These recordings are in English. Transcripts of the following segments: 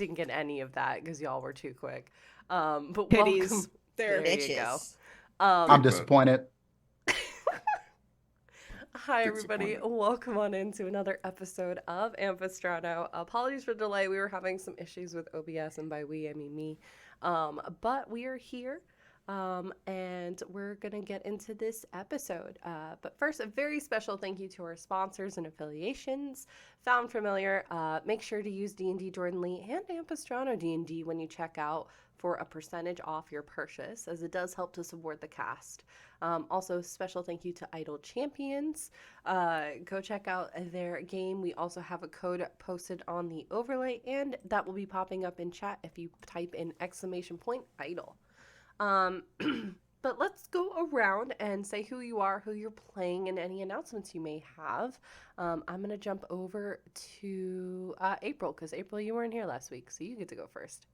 didn't get any of that because y'all were too quick. But Pities. welcome. There you go. I'm disappointed. Hi, everybody. Welcome on into another episode of Ampistrano. Apologies for the delay. We were having some issues with OBS, and by we, I mean me. But we are here, and we're going to get into this episode. But first, a very special thank you to our sponsors and affiliations. Found Familiar, make sure to use D&D Jordan Lee and AmpistranoDND when you check out for a percentage off your purchase, as it does help to support the cast. Also, special thank you to Idle Champions. Go check out their game. We also have a code posted on the overlay, and that will be popping up in chat if you type in !idle. But let's go around and say who you are, who you're playing, and any announcements you may have. I'm going to jump over to April, because April, you weren't here last week, so you get to go first.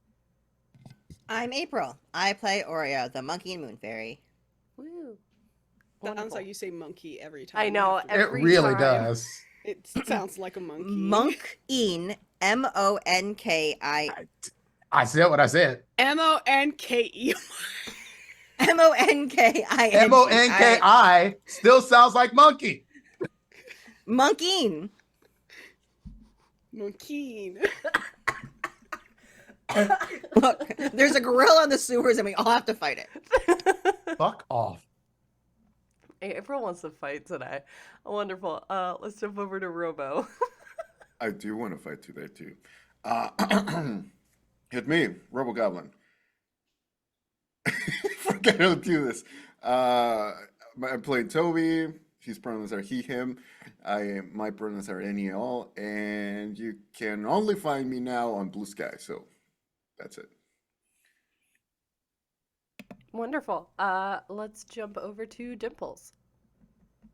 I'm April. I play Oreo, the monkey and moon fairy. Woo. Sounds like you say monkey every time. I know. It really does. It sounds like a monkey. Monkin, M-O-N-K-I. I said what I said. M-O-N-K-E. M-O-N-K-I. M-O-N-K-I still sounds like monkey. Monkin. Monkeen. Look, there's a gorilla in the sewers and we all have to fight it. Fuck off. April wants to fight today. Wonderful. Let's jump over to Robo. I do want to fight today, too. Hit me, Robo Goblin. Forget how to do this. I'm playing Toby. His pronouns are he, him. My pronouns are any, all. And you can only find me now on Blue Sky, so that's it. Wonderful. Let's jump over to Dimples.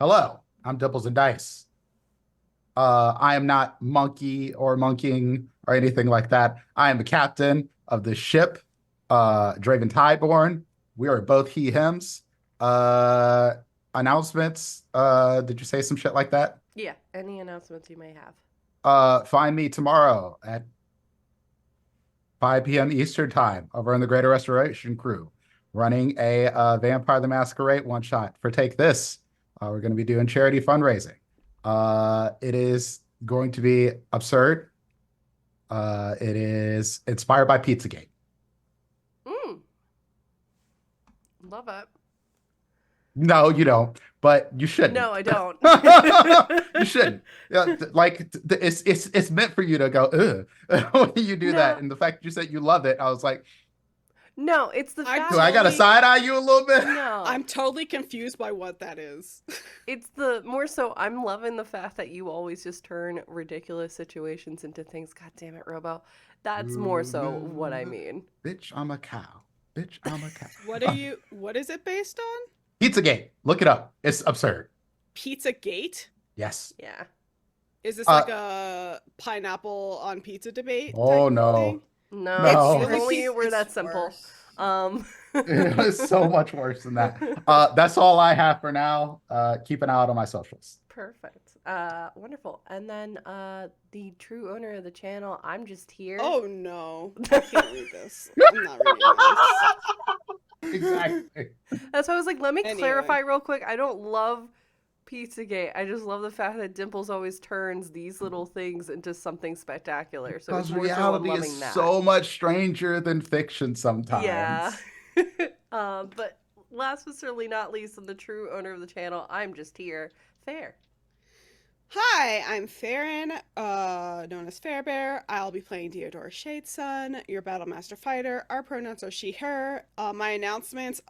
Hello, I'm Dimples and Dice. I am not monkey or monkeying or anything like that. I am the captain of the ship, Draven Tideborn. We are both he, hims. Announcements. Did you say some shit like that? Yeah, any announcements you may have. Find me tomorrow at 5 p.m. Eastern Time over in the Greater Restoration Crew, running a Vampire the Masquerade one-shot for Take This. We're going to be doing charity fundraising. It is going to be absurd. It is inspired by Pizzagate. Love it. No, you don't. But you shouldn't. No, I don't. You shouldn't. It's meant for you to go, ugh, when you do that. And the fact that you said you love it, I was like, no, it's the fact. Do I gotta side eye you a little bit? No, I'm totally confused by what that is. It's the more so. I'm loving the fact that you always just turn ridiculous situations into things. God damn it, Robo. That's more so what I mean. Bitch, I'm a cow. Bitch, I'm a cow. What is it based on? Pizzagate. Look it up. It's absurd. Pizzagate? Yes. Yeah. Is this like a pineapple on pizza debate? Oh, type no. thing? No, It's if only it were that simple. It's so much worse than that. That's all I have for now. Keep an eye out on my socials. Perfect. Wonderful. And then the true owner of the channel, I'm just here. Oh no. I can't read this. I'm not reading this. Exactly. That's why I was like, let me Anyway. clarify real quick. I don't love Pizzagate. I just love the fact that Dimples always turns these little things into something spectacular. So Because it's more reality so I'm loving is that. so much stranger than fiction sometimes. Yeah. But last but certainly not least, and the true owner of the channel, I'm just here. Fair. Hi, I'm Farron, known as Fairbear. I'll be playing Deodora Shadesun, your Battlemaster Fighter. Our pronouns are she, her. My announcements,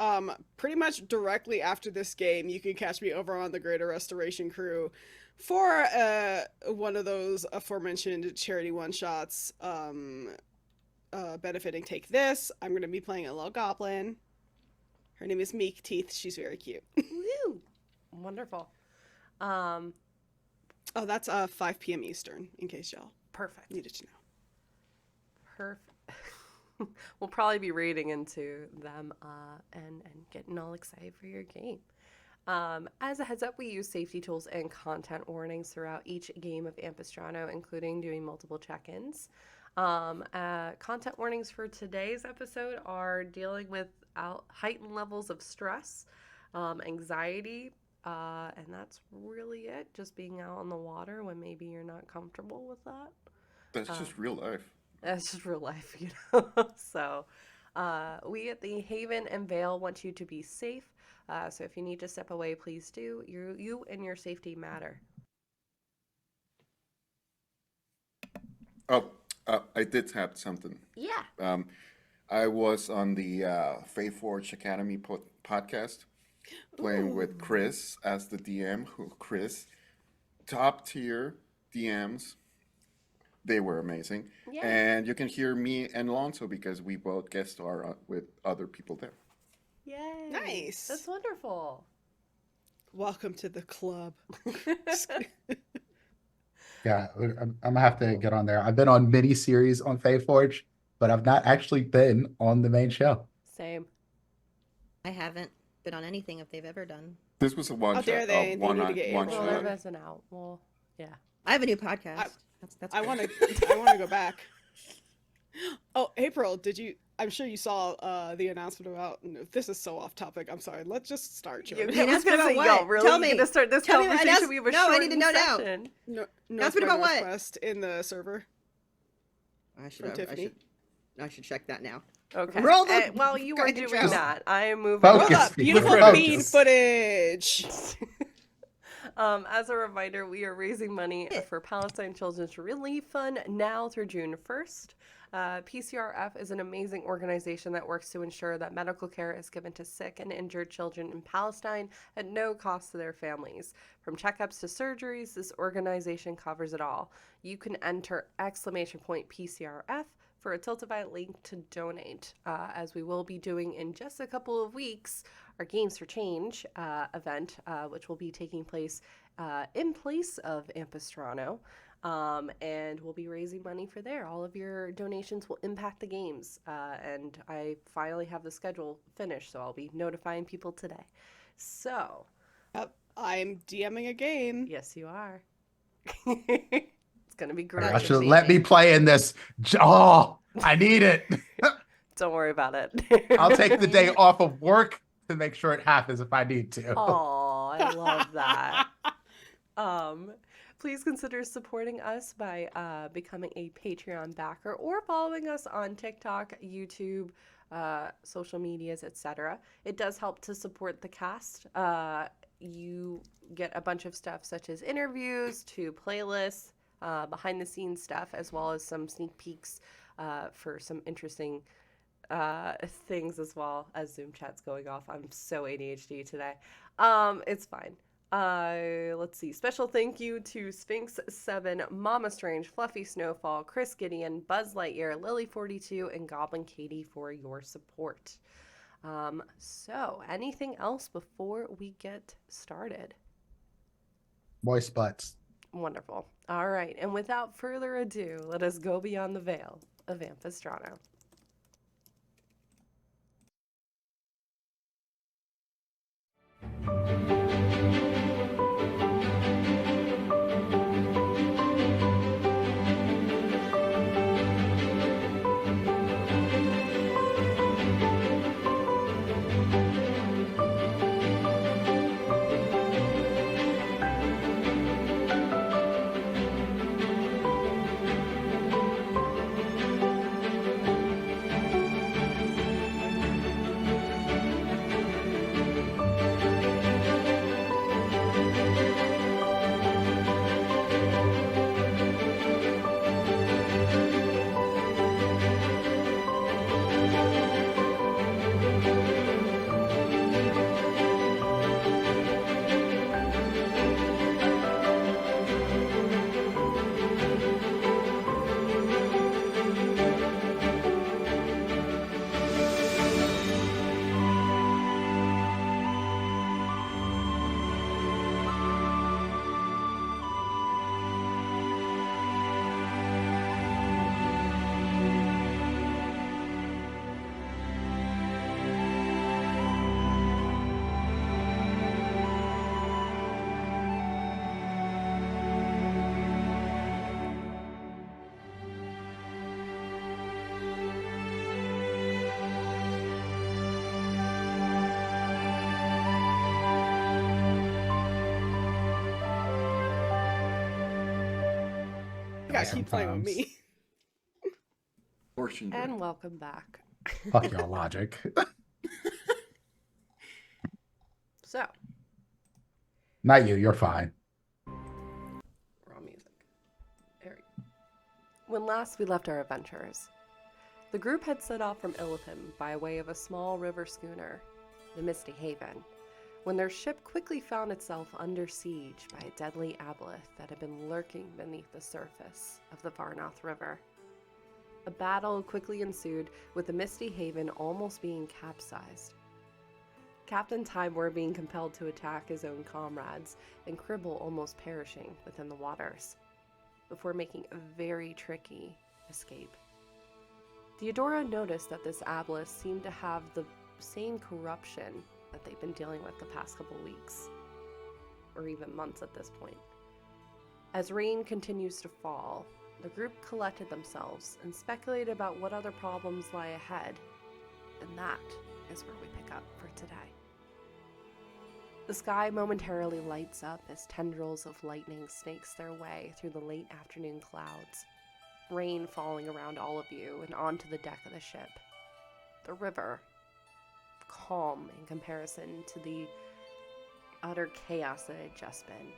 pretty much directly after this game, you can catch me over on the Greater Restoration Crew for one of those aforementioned charity one-shots benefiting Take This. I'm going to be playing a little goblin. Her name is Meek Teeth. She's very cute. Woo! Wonderful. Oh, that's 5 p.m. Eastern, in case y'all Perfect. needed to know. Perfect. We'll probably be raiding into them and getting all excited for your game. As a heads up, we use safety tools and content warnings throughout each game of Ampistrano, including doing multiple check-ins. Content warnings for today's episode are dealing with heightened levels of stress, anxiety, and that's really it. Just being out on the water when maybe you're not comfortable with that. That's just real life. That's just real life, you know. So, we at the Haven and Vale want you to be safe. So if you need to step away, please do. You and your safety matter. Oh, I did have something. Yeah. I was on the Faithforge Academy podcast playing with Chris as the DM. Chris, top tier DMs. They were amazing. Yay. And you can hear me and Alonso because we both guest star with other people there. Yay. Nice. That's wonderful. Welcome to the club. Yeah, I'm gonna have to get on there. I've been on mini series on Faithforge, but I've not actually been on the main show. Same. I haven't been on anything if they've ever done. This was a one How shot. dare they? They need to get one in. Well, Sure. there isn't out. Well, yeah. I have a new podcast. That's I great. want to go back. Oh, April, did you? I'm sure you saw the announcement about. This is so off topic. I'm sorry. Let's just start. Yeah, Jordan. I was gonna say, Announcement about yo, what? really? Tell You're me. gonna start this Tell me what conversation? We have a no, I need to know shortened now. session. No, Announcement about what? Northwest in the server. I should From have. Tiffany. I should check that now. Okay. Roll the While you are guidance doing show. that, I am moving. Focus. Roll on. up beautiful Focus. bean footage. As a reminder, we are raising money for Palestine Children's Relief Fund now through June 1st. PCRF is an amazing organization that works to ensure that medical care is given to sick and injured children in Palestine at no cost to their families. From checkups to surgeries, this organization covers it all. You can enter !PCRF for a Tiltify link to donate, as we will be doing in just a couple of weeks our Games for Change event, which will be taking place in place of Ampistrano. And we'll be raising money for there. All of your donations will impact the games. And I finally have the schedule finished, so I'll be notifying people today. So, I'm DMing a game. yes, you are. It's going to be great. I should let me play in this. Oh, I need it. Don't worry about it. I'll take the day off of work to make sure it happens if I need to. Oh, I love that. Please consider supporting us by becoming a Patreon backer or following us on TikTok, YouTube, social medias, etc. It does help to support the cast. You get a bunch of stuff such as interviews to playlists, behind the scenes stuff, as well as some sneak peeks for some interesting things, as well as Zoom chat's going off. I'm so ADHD today. It's fine. Let's see. Special thank you to Sphinx7, Mama Strange, Fluffy Snowfall, Chris Gideon, Buzz Lightyear, Lily42, and Goblin Katie for your support. So anything else before we get started? Moist butts. Wonderful. All right. And without further ado, let us go beyond the veil of Ampistrano. gotta keep playing with sometimes. me. Portion And welcome back. Fuck y'all logic. So, Not you, you're fine. raw music. There we go. When last we left our adventurers, the group had set off from Illithim by way of a small river schooner, the Misty Haven, when their ship quickly found itself under siege by a deadly aboleth that had been lurking beneath the surface of the Varnoth River. A battle quickly ensued, with the Misty Haven almost being capsized. Captain Tybor being compelled to attack his own comrades, and Cribble almost perishing within the waters, before making a very tricky escape. Theodora noticed that this aboleth seemed to have the same corruption that they've been dealing with the past couple weeks, or even months at this point. As rain continues to fall, the group collected themselves and speculated about what other problems lie ahead, and that is where we pick up for today. The sky momentarily lights up as tendrils of lightning snakes their way through the late afternoon clouds, rain falling around all of you and onto the deck of the ship. The river, calm in comparison to the utter chaos that had just been,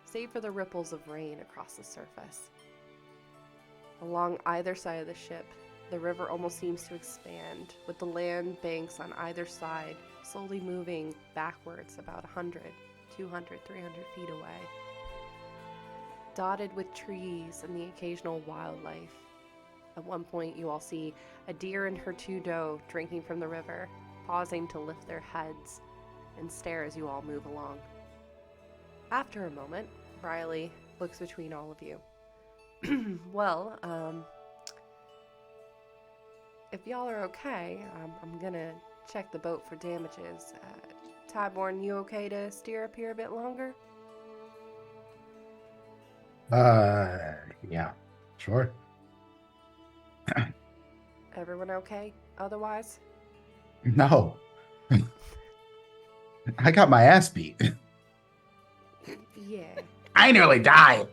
save for the ripples of rain across the surface. Along either side of the ship, the river almost seems to expand, with the land banks on either side slowly moving backwards about 100, 200, 300 feet away. Dotted with trees and the occasional wildlife. At one point, you all see a deer and her two doe drinking from the river, pausing to lift their heads and stare as you all move along. After a moment, Riley looks between all of you. Well, if y'all are okay, I'm gonna check the boat for damages. Tyborn, you okay to steer up here a bit longer? Yeah, sure. Everyone okay otherwise? No. I got my ass beat. Yeah. I nearly died.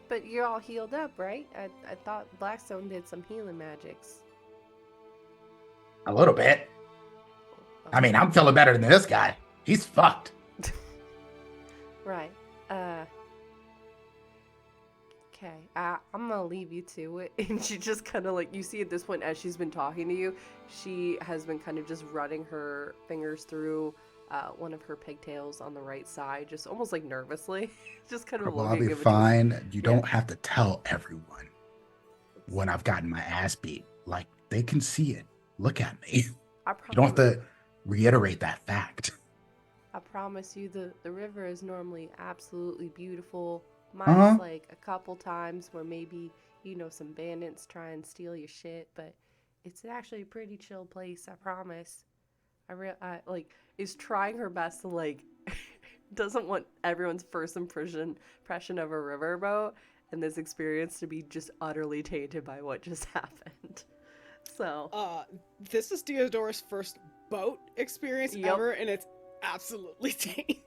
But you're all healed up, right? I thought Blackstone did some healing magics. A little bit. I mean, I'm feeling better than this guy. He's fucked. Right. Okay. I'm gonna leave you to it. And she just kind of like, you see at this point as she's been talking to you, she has been kind of just running her fingers through one of her pigtails on the right side, just almost like nervously. Just kind of Well, I'll looking be in between. fine. You Yeah. don't have to tell everyone when I've gotten my ass beat. Like, they can see it. Look at me. I You don't have promise. to reiterate that fact. I promise you, the river is normally absolutely beautiful. Mine's like a couple times where maybe, some bandits try and steal your shit, but it's actually a pretty chill place, I promise. I is trying her best to like, doesn't want everyone's first impression of a riverboat and this experience to be just utterly tainted by what just happened. So. This is Theodora's first boat experience Yep. ever, and it's absolutely tainted.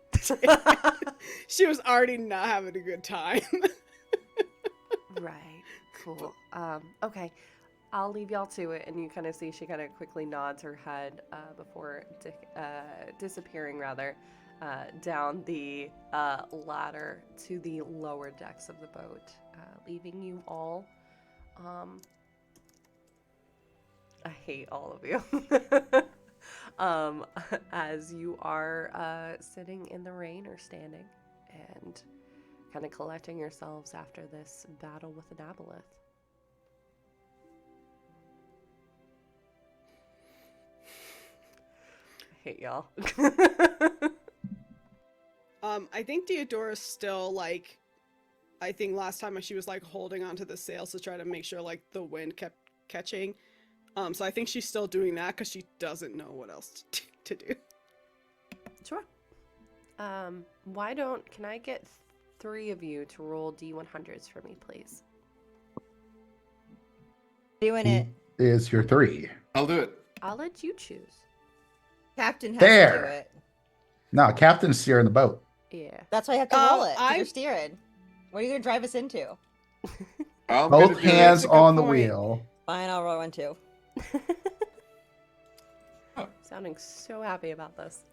She was already not having a good time. Right. Cool. Okay. I'll leave y'all to it, and you kind of see she kind of quickly nods her head before disappearing, down the ladder to the lower decks of the boat, leaving you all. I hate all of you. As you are sitting in the rain or standing and kind of collecting yourselves after this battle with an aboleth. I hate y'all. I think Theodora's still like, I think last time she was like holding onto the sails to try to make sure like the wind kept catching. So I think she's still doing that because she doesn't know what else to do. Sure. Can I get 3 of you to roll D100s for me, please? Doing it. Is your 3. I'll do it. I'll let you choose. Captain has to do There. it. No, Captain's steering the boat. Yeah. That's why I have to roll it. 'Cause I- you're steering. What are you gonna drive us into? I'm Both gonna do hands That's a good on the point. wheel. Fine, I'll roll one too. Sounding so happy about this.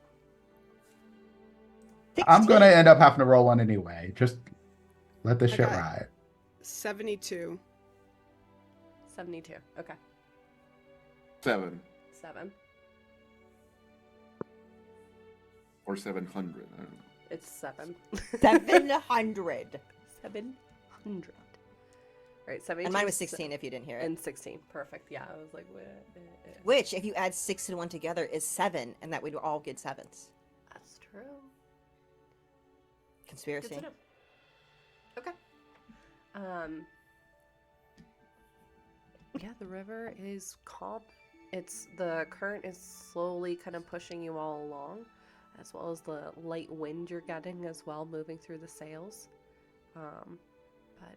I'm 16. gonna end up having to roll one anyway. Just let this I shit got- ride. 72. 72. Okay. 7 7. or 700. I don't know. It's 7. 700. 700. Right, 72. And mine was 16 if you didn't hear it. And 16. Perfect. Yeah, I was like, Which, if you add 6 and 1 together, is 7, and that we'd all get 7s. That's true. Good Conspiracy. to know. Okay. Yeah, the river is calm. The current is slowly kind of pushing you all along, as well as the light wind you're getting as well, moving through the sails. But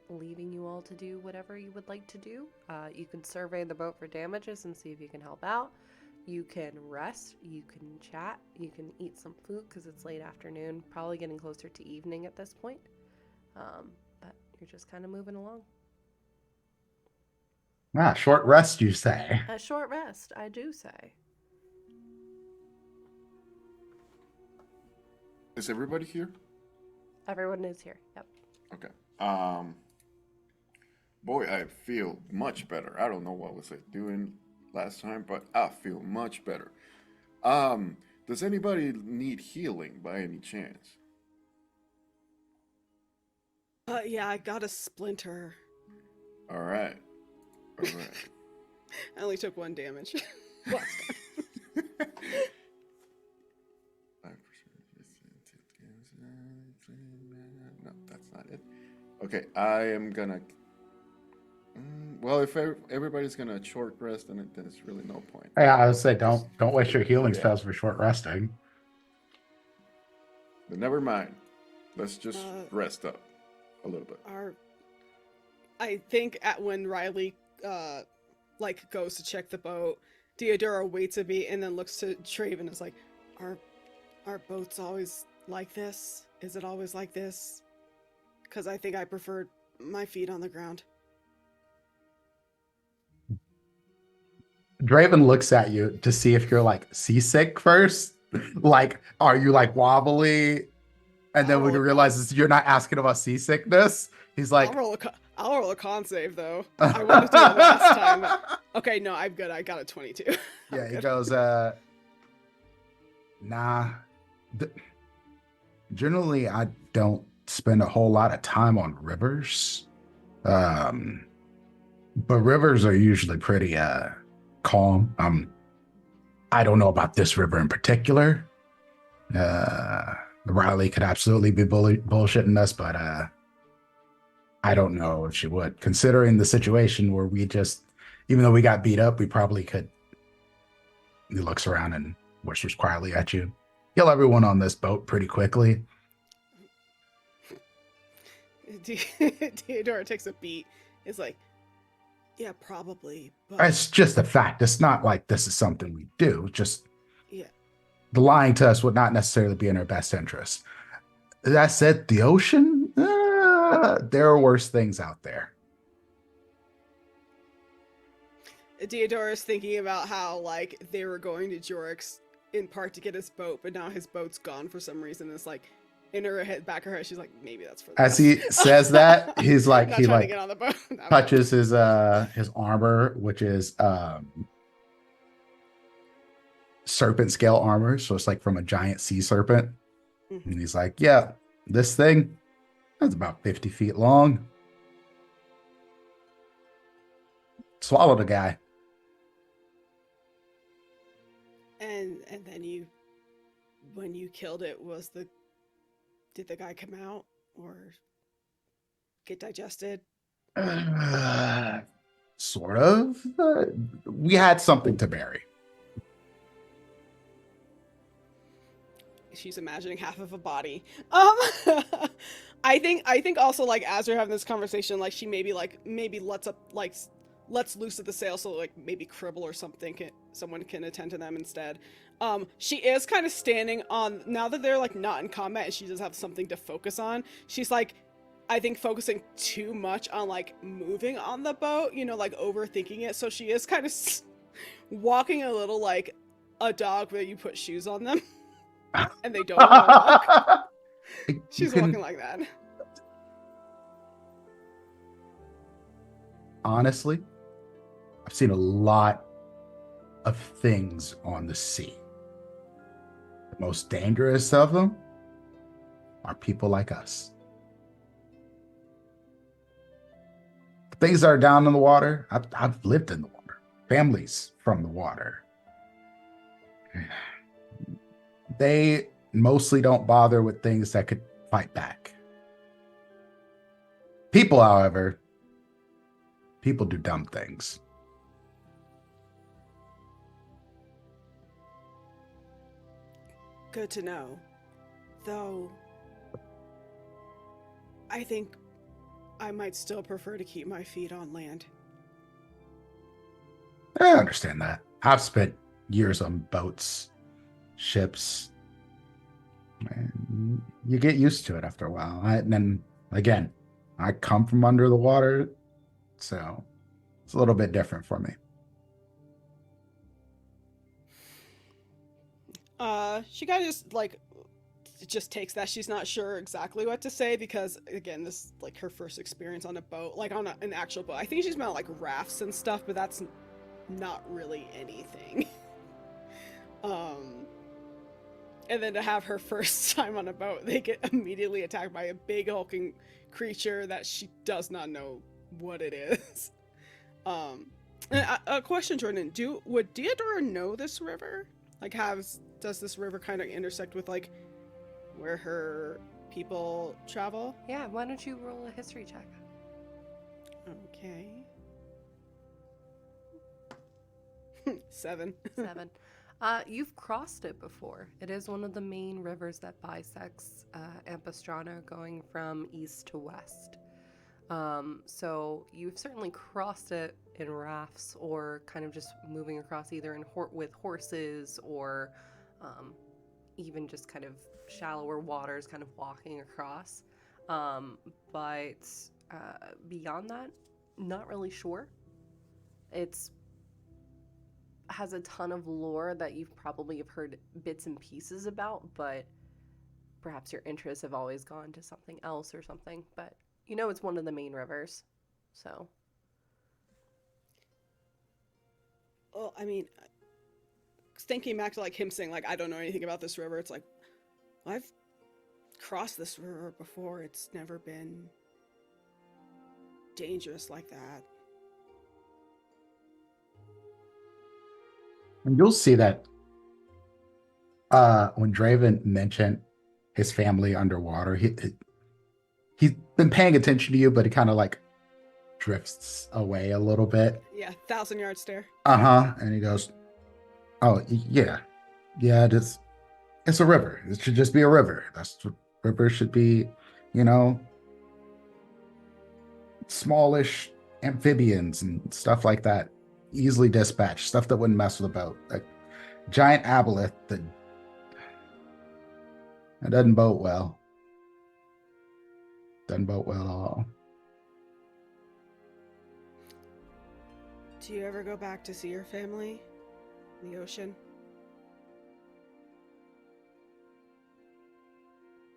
leaving you all to do whatever you would like to do. You can survey the boat for damages and see if you can help out. You can rest, you can chat, you can eat some food because it's late afternoon, probably getting closer to evening at this point. But you're just kind of moving along. Ah, short rest, you say? A short rest, I do say. Is everybody here? Everyone is here. Yep. Okay. Boy, I feel much better. I don't know what was I doing last time, but I feel much better. Does anybody need healing by any chance? Yeah, I got a splinter. All right. All right. I only took 1 damage. Last time. No, that's not it. Okay, I am gonna. Well, if everybody's gonna short rest, then it's really no point. Yeah, I would say don't waste your healing Yeah. spells for short resting. But never mind. Let's just rest up a little bit. I think when Riley goes to check the boat, Theodora waits a beat and then looks to Traven and is like, "Are boats always like this? Is it always like this? Because I think I prefer my feet on the ground." Draven looks at you to see if you're like seasick first. Like, are you like wobbly? And then when he realizes you're not asking about seasickness, he's like, I'll roll a con save though. I wanted to do it last time. Okay, no, I'm good. I got a 22. yeah, I'm he good. goes, nah. Generally, I don't spend a whole lot of time on rivers. But rivers are usually pretty calm. I don't know about this river in particular. Riley could absolutely be bullshitting us, but I don't know if she would. Considering the situation where even though we got beat up, we probably could. He looks around and whispers quietly at you. Kill everyone on this boat pretty quickly. Theodora takes a beat. Is like, yeah, probably. But It's just a fact. It's not like this is something we do. Just yeah. the lying to us would not necessarily be in our best interest. That said, the ocean, there are worse things out there. Theodora's thinking about how they were going to Jorix in part to get his boat, but now his boat's gone for some reason. It's like in her head, back of her head, she's like, maybe that's for As this. he says that, he's like, Not he trying to like get on the boat. touches his armor, which is serpent scale armor, so it's like from a giant sea serpent. Mhm. And he's like, yeah, this thing that's about 50 feet long. Swallowed a guy. And then when you killed it, did the guy come out or get digested? Sort of. We had something to bury. She's imagining half of a body. I think also as we're having this conversation, she maybe lets loose of the sail, so maybe Cribble or someone can attend to them instead. She is kind of standing on, now that they're not in combat and she does have something to focus on, she's I think focusing too much on like moving on the boat, you know, like overthinking it. So she is kind of walking a little like a dog where you put shoes on them and they don't want to walk. You She's can- walking like that. Honestly, I've seen a lot of things on the sea. The most dangerous of them are people like us. Things that are down in the water, I've lived in the water. Families from the water. They mostly don't bother with things that could fight back. People, however, people do dumb things. Good to know. Though, I think I might still prefer to keep my feet on land. I understand that. I've spent years on boats, ships. And you get used to it after a while. And then, again, I come from under the water, so it's a little bit different for me. She kind of just like just takes that. She's not sure exactly what to say because again, this is like her first experience on a boat, like on an actual boat. I think she's been on like rafts and stuff, but that's not really anything. And then to have her first time on a boat, they get immediately attacked by a big hulking creature that she does not know what it is. A question, Jordan, would Deodora know this river? Like, does this river kind of intersect with like where her people travel? Yeah, why don't you roll a history check? Okay. 7. 7. You've crossed it before. It is one of the main rivers that bisects Ampistrano, going from east to west. So you've certainly crossed it in rafts or kind of just moving across either with horses or even just kind of shallower waters, kind of walking across. But beyond that, not really sure. It's has a ton of lore that you've probably have heard bits and pieces about, but perhaps your interests have always gone to something else or something. But you know, it's one of the main rivers, so. Well, I mean, thinking back to like him saying like I don't know anything about this river, it's like I've crossed this river before. It's never been dangerous like that. And you'll see that when Draven mentioned his family underwater, he's been paying attention to you, but he kind of like drifts away a little bit. Yeah, 1,000-yard stare. And he goes, "Oh yeah, it's a river. It should just be a river. That's what river should be, you know, smallish amphibians and stuff like that. Easily dispatched, stuff that wouldn't mess with a boat. Like giant aboleth that doesn't boat well. Doesn't boat well at all." Do you ever go back to see your family? In the ocean?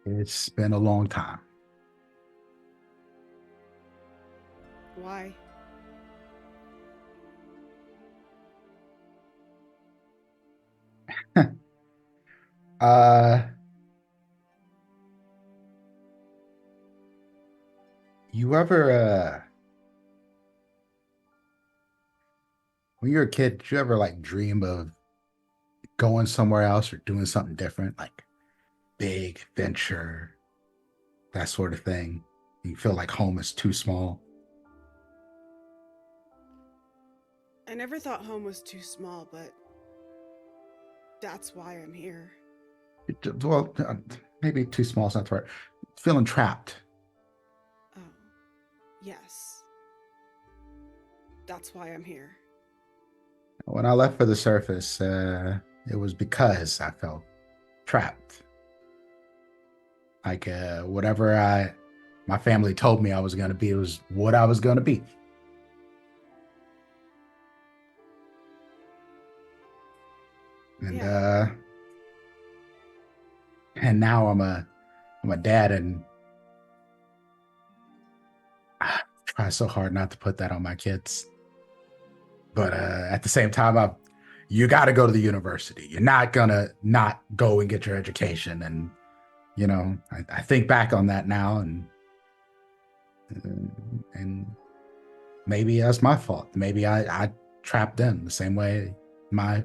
It's been a long time. Why? You ever when you were a kid, did you ever like dream of going somewhere else or doing something different, like big venture, that sort of thing? You feel like home is too small? I never thought home was too small, but that's why I'm here. Well, maybe too small is not the right. Feeling trapped. Oh, yes. That's why I'm here. When I left for the surface, it was because I felt trapped. Like whatever I my family told me I was going to be. It was what I was going to be. And and now I'm a dad, and I try so hard not to put that on my kids. But at the same time, you got to go to the university. You're not gonna not go and get your education. And you know, I think back on that now, and maybe that's my fault. Maybe I trapped them the same way my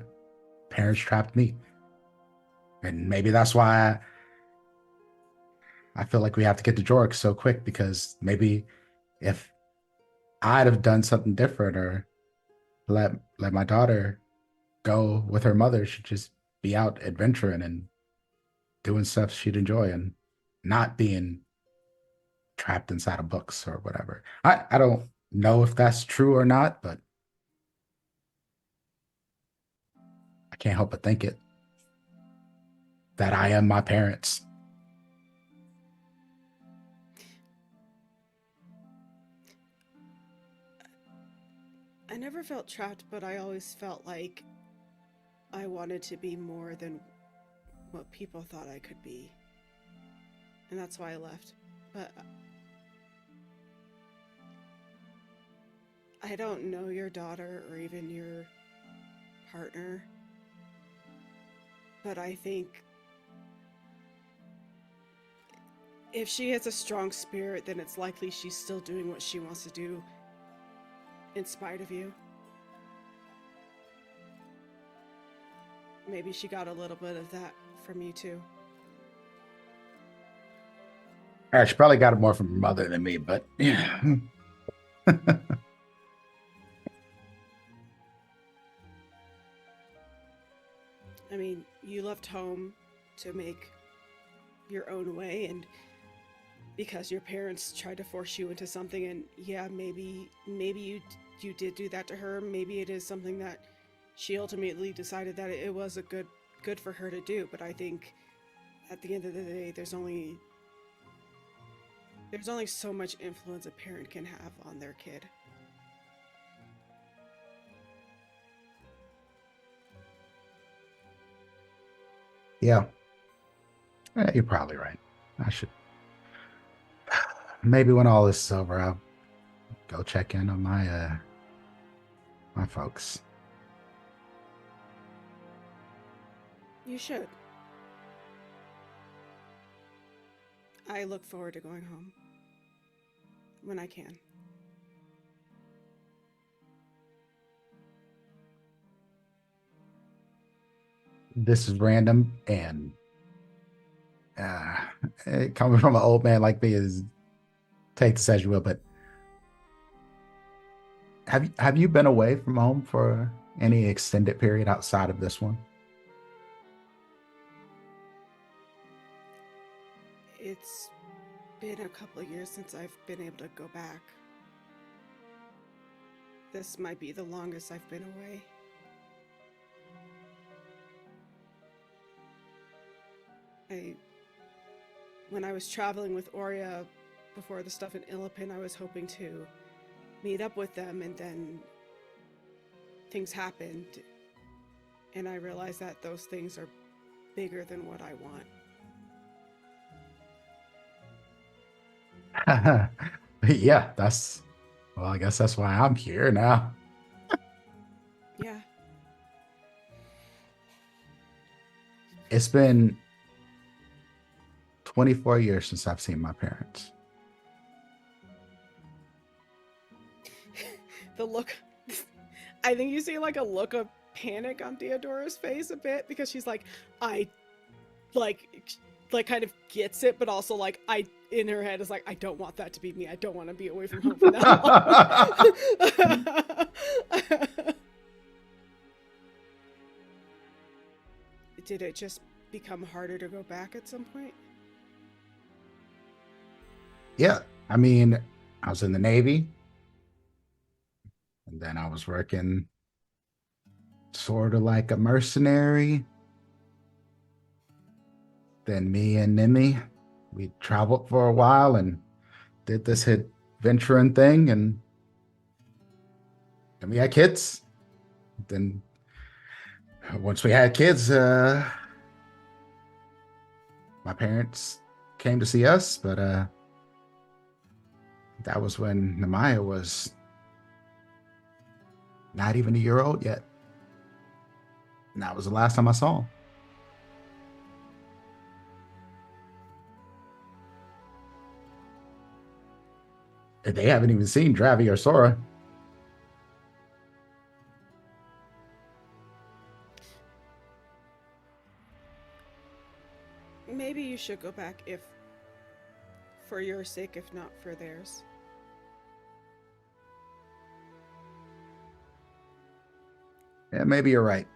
parents trapped me. And maybe that's why I feel like we have to get to Jork so quick, because maybe if I'd have done something different, or let my daughter go with her mother, she'd just be out adventuring and doing stuff she'd enjoy, and not being trapped inside of books or whatever. I don't know if that's true or not, but I can't help but think it. That I am my parents. I never felt trapped, but I always felt like I wanted to be more than what people thought I could be. And that's why I left. But I don't know your daughter or even your partner. But I think if she has a strong spirit, then it's likely she's still doing what she wants to do in spite of you. Maybe she got a little bit of that from you too. She probably got it more from her mother than me, but yeah. I mean, you left home to make your own way, and because your parents tried to force you into something, and yeah, maybe you did do that to her. Maybe it is something that she ultimately decided that it was a good for her to do. But I think at the end of the day, there's only so much influence a parent can have on their kid. Yeah. You're probably right. I should, maybe when all this is over, I'll go check in on my folks. You should. I look forward to going home when I can. This is random, and coming from an old man like me, is take this as you will, but have you been away from home for any extended period outside of this one? It's been a couple of years since I've been able to go back. This might be the longest I've been away. When I was traveling with Oria before the stuff in Illipin, I was hoping to meet up with them, and then things happened, and I realized that those things are bigger than what I want. Yeah, I guess that's why I'm here now. Yeah. It's been 24 years since I've seen my parents. The look, I think you see like a look of panic on Theodora's face a bit, because she's like, I kind of gets it, but also like in her head is like, I don't want that to be me. I don't want to be away from home for that long. Did it just become harder to go back at some point? Yeah, I mean, I was in the Navy, and then I was working sort of like a mercenary. Then me and Nimi, we traveled for a while, and did this adventuring thing, and we had kids. Then once we had kids, my parents came to see us, but that was when Nemaya was not even a year old yet. And that was the last time I saw him. And they haven't even seen Dravi or Sora. Maybe you should go back for your sake, if not for theirs. Yeah, maybe you're right.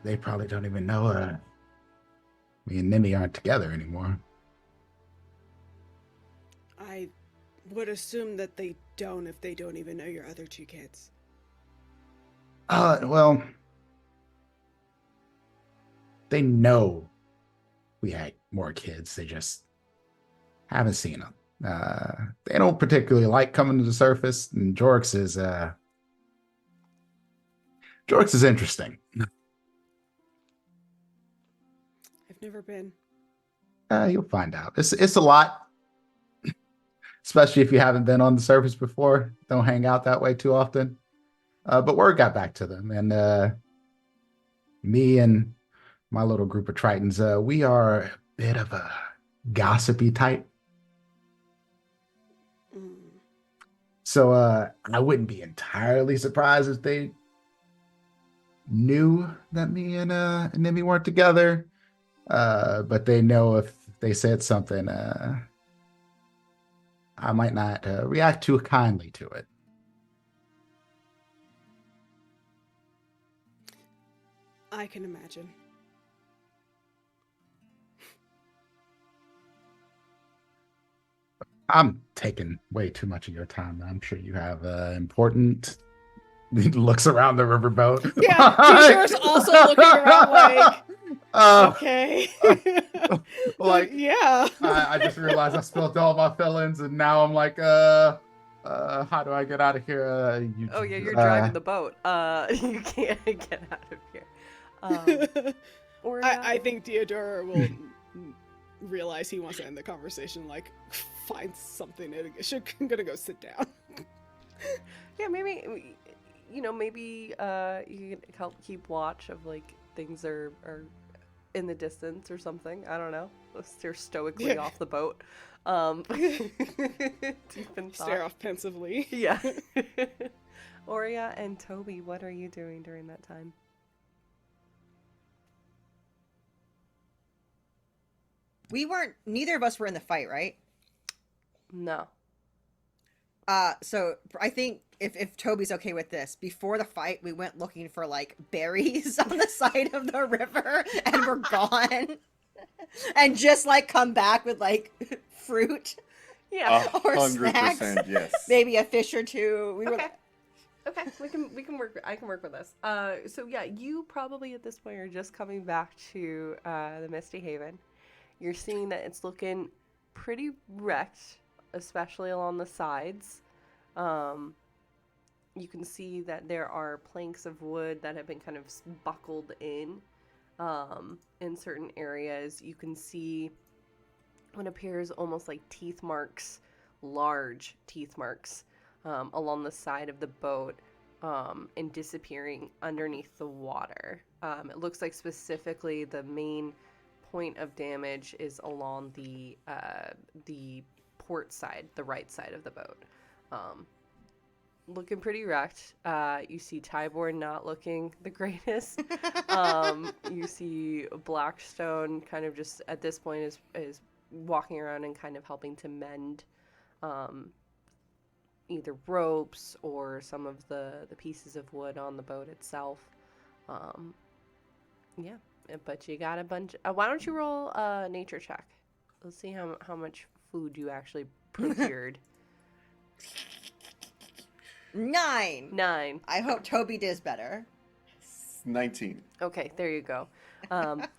They probably don't even know me and Nimi aren't together anymore. I would assume that they don't if they don't even know your other two kids. Well, they know we had more kids. They just haven't seen them. They don't particularly like coming to the surface, and Jorx is interesting. I've never been. You'll find out. It's a lot, especially if you haven't been on the surface before. Don't hang out that way too often. But word got back to them, and me and my little group of Tritons, we are a bit of a gossipy type. So I wouldn't be entirely surprised if they knew that me and Nimi weren't together. But they know if they said something, I might not react too kindly to it. I can imagine. I'm taking way too much of your time. I'm sure you have important. He looks around the riverboat. Yeah, T-shirt's also looking around like, okay. Like, yeah. I just realized I spilled all my fillings, and now I'm like, how do I get out of here? Oh yeah, you're driving the boat. You can't get out of here. Or I think Theodore will realize he wants to end the conversation, like, find something to I'm gonna go sit down. Yeah, maybe, maybe you can help keep watch of, like, things are in the distance or something. I don't know. Stare stoically off the boat. Deep in thought. Stare off pensively. Yeah. Oria and Toby, what are you doing during that time? Neither of us were in the fight, right? No. So I think if Toby's okay with this, before the fight, we went looking for like berries on the side of the river, and we're gone, and just like come back with like fruit, Yeah. or snacks, 100% yes. maybe a fish or two. Okay, we can work. I can work with this. So yeah, you probably at this point are just coming back to the Misty Haven. You're seeing that it's looking pretty wrecked, especially along the sides. You can see that there are planks of wood that have been kind of buckled in certain areas. You can see what appears almost like teeth marks, large teeth marks, along the side of the boat, and disappearing underneath the water. It looks like specifically the main point of damage is along the port side, the right side of the boat. Looking pretty wrecked. You see Tybor not looking the greatest. You see Blackstone kind of just at this point is walking around and kind of helping to mend either ropes or some of the pieces of wood on the boat itself. Yeah, but you got a bunch. Why don't you roll a nature check? Let's see how much food you actually procured. 9. 9. I hope Toby does better. 19. Okay, there you go. To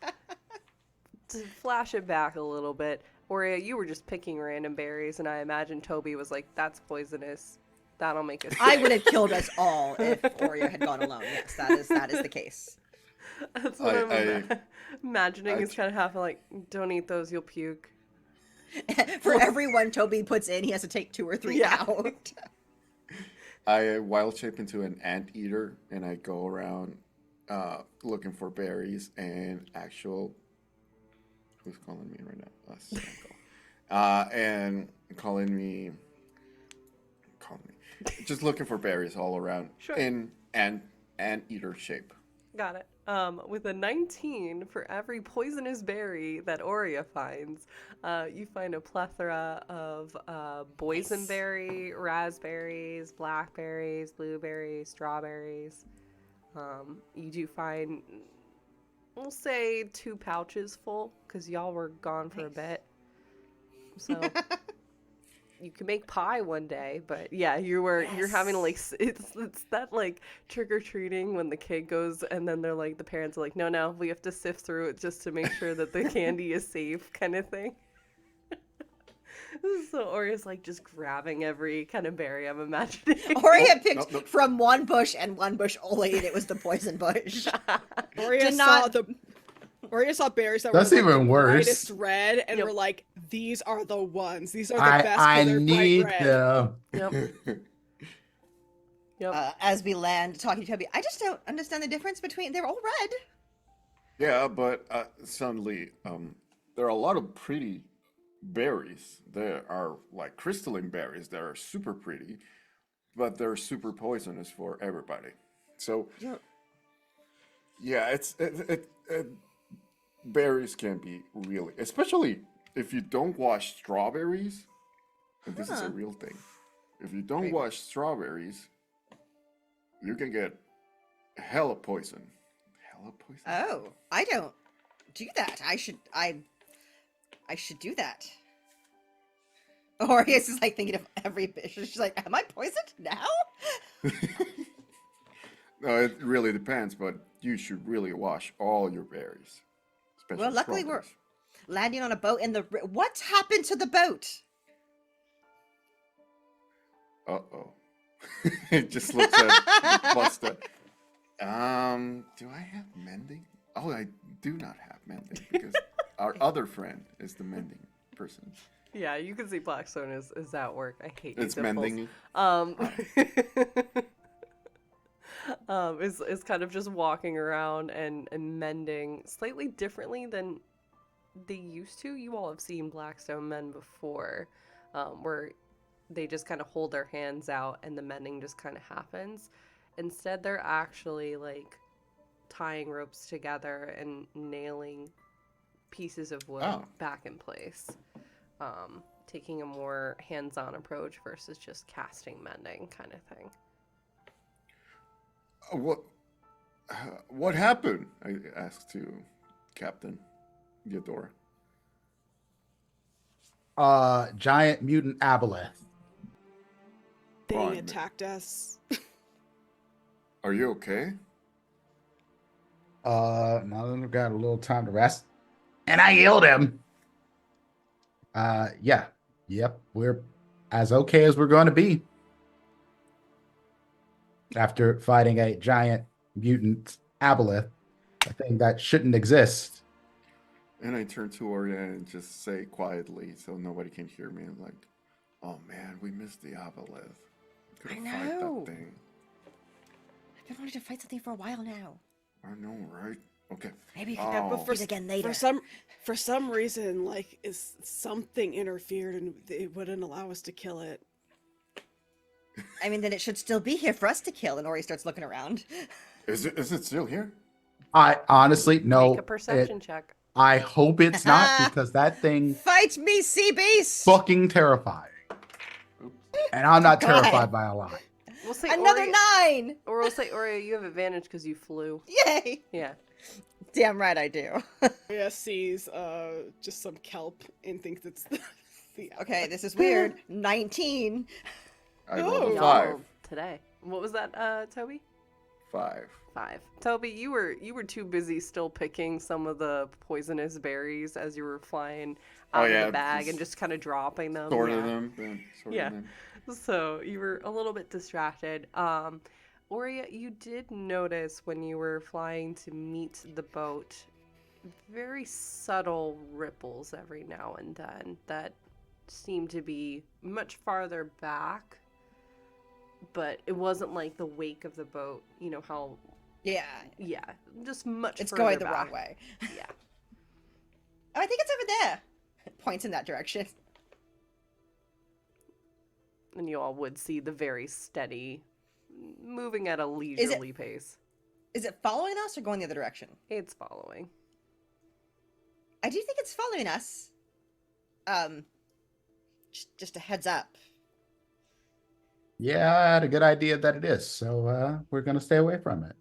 flash it back a little bit, Aurea, you were just picking random berries, and I imagine Toby was like, "That's poisonous. That'll make us." I sick." would have killed us all if Oreo had gone alone. Yes, that is the case. That's what I'm imagining. I Is kind of half like, "Don't eat those, you'll puke." For every one Toby puts in, he has to take 2 or 3 Yeah. out. I wild shape into an anteater, and I go around looking for berries and actual. Who's calling me right now? That's Uncle. And calling me. Just looking for berries all around Sure. in anteater shape. Got it. With a 19 for every poisonous berry that Aurea finds, you find a plethora of boysenberry, raspberries, blackberries, blueberries, strawberries. You do find, we'll say, 2 pouches full, because y'all were gone for a bit. So you can make pie one day, but yeah, you're having to like it's that like trick or treating when the kid goes and then they're like the parents are like, no, we have to sift through it just to make sure that the candy is safe, kind of thing. So Orea's like just grabbing every kind of berry, I'm imagining. Oreo picked Nope. from one bush and one bush only, and it was the poison bush. Aurea Did saw not- the Aurea saw berries that That's were like, even the worse. brightest red, and Yep. we're like, these are the ones. These are the best. I 'cause they're need bright red. them. Yep. Yep. As we land, talking to Toby, I just don't understand the difference between. They're all red. Yeah, but suddenly, there are a lot of pretty berries. There are like crystalline berries that are super pretty, but they're super poisonous for everybody. So, yeah, berries can be really, especially if you don't wash strawberries. And this is a real thing. If you don't wash strawberries, you can get hella poison. Hella poison. Oh, I don't do that. I should do that. Oreo's is like thinking of every fish. She's like, am I poisoned now? No, it really depends, but you should really wash all your berries. Especially Well, luckily we're strawberries. landing on a boat in the. What happened to the boat? Uh-oh. It just looks at Busta. Do I have mending? Oh, I do not have mending because our other friend is the mending person. Yeah, you can see Blackstone is at work. I hate It's you, Dimples. mending. Is kind of just walking around and mending slightly differently than they used to. You all have seen Blackstone mend before, where they just kind of hold their hands out and the mending just kind of happens. Instead, they're actually like tying ropes together and nailing pieces of wood back in place. Taking a more hands-on approach versus just casting mending kind of thing. What happened? I asked to Captain Yador. Giant mutant aboleth. They Fine. attacked us. Are you okay? Now that I've got a little time to rest. And I healed him. Yeah. Yep. We're as okay as we're going to be. After fighting a giant mutant aboleth, a thing that shouldn't exist. And I turn to Oria and just say quietly so nobody can hear me. I'm like, oh man, we missed the Aboleth. Could've I fight know. that thing. I've been wanting to fight something for a while now. I know, right? Okay. Maybe we Oh. can But fight again later. For some reason, like, is something interfered and it wouldn't allow us to kill it. I mean, then it should still be here for us to kill. And Ori starts looking around. Is it still here? I honestly no. Make a perception check. I hope it's not because that thing Fight me, sea beast! fucking terrifying. And I'm not Go ahead. terrified by a lot. We'll say Another Ori, 9! or we'll say Ori, you have advantage because you flew. Yay! Yeah. Damn right I do. Oria sees just some kelp and thinks it's the Okay, this is weird. 19. I rolled a Oh. 5. Y'all today. What was that, Toby? 5. 5. Toby, you were too busy still picking some of the poisonous berries as you were flying out of the bag and just kind of dropping them. Sorting them. Sorting Yeah. them. So you were a little bit distracted. Aurea, you did notice when you were flying to meet the boat very subtle ripples every now and then that seemed to be much farther back, but it wasn't like the wake of the boat. You know how? Yeah. Yeah, just much. It's further going the back. wrong way. Yeah. Oh, I think it's over there. Points in that direction. And you all would see the very steady, moving at a leisurely pace. Is it following us or going the other direction? It's following. I do think it's following us. Just a heads up. Yeah, I had a good idea that it is, so we're gonna stay away from it.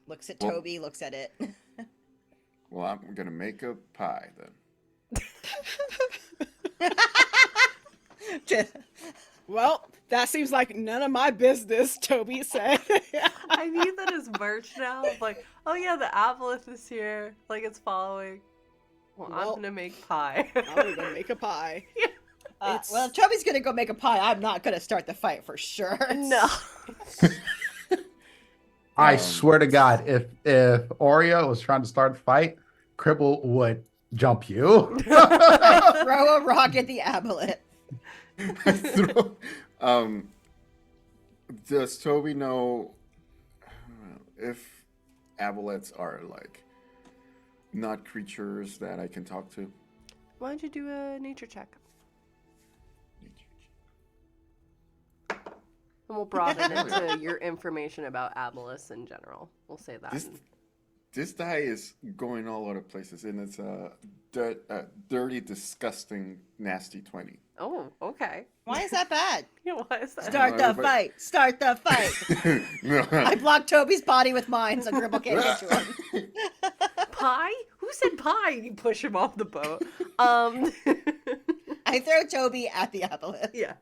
Looks at Well- Toby, looks at it. Well, I'm gonna make a pie then. Well, that seems like none of my business, Toby said. I need that as merch now. Like, oh yeah, the aboleth is here. Like, it's following. Well, I'm Well, gonna make pie. I'm gonna make a pie. It's- Well, if Toby's gonna go make a pie, I'm not gonna start the fight for sure. No. I swear to God, if Oreo was trying to start a fight, Cribble would jump you. Throw a rock at the aboleth. Does Toby know if aboleths are like not creatures that I can talk to? Why don't you do a nature check? And we'll broaden it to your information about aboleths in general. We'll say that. This die is going all over places, and it's a dirty, disgusting, nasty 20. Oh, okay. Why is that bad? Yeah, why is that? Start the fight! Start the fight! No. I blocked Toby's body with mine so Gribble can't get to him. Pie? Who said pie? You push him off the boat. I throw Toby at the aboleth. Yeah.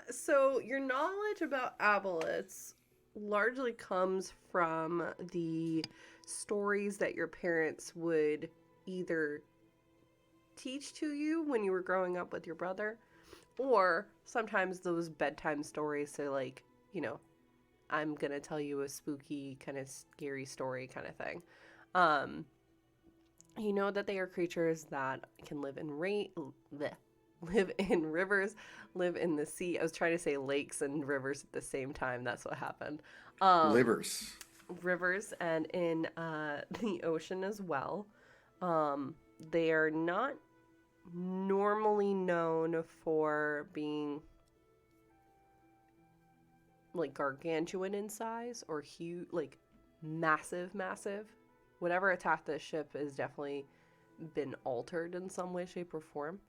So your knowledge about aboleths largely comes from the stories that your parents would either teach to you when you were growing up with your brother, or sometimes those bedtime stories. So like, you know, I'm gonna tell you a spooky kind of scary story kind of thing. You know that they are creatures that can live in live in rivers, live in the sea. I was trying to say lakes and rivers at the same time. That's what happened. Livers. Rivers and in the ocean as well. They are not normally known for being like gargantuan in size or huge, like massive. Whatever attacked this ship has definitely been altered in some way, shape, or form.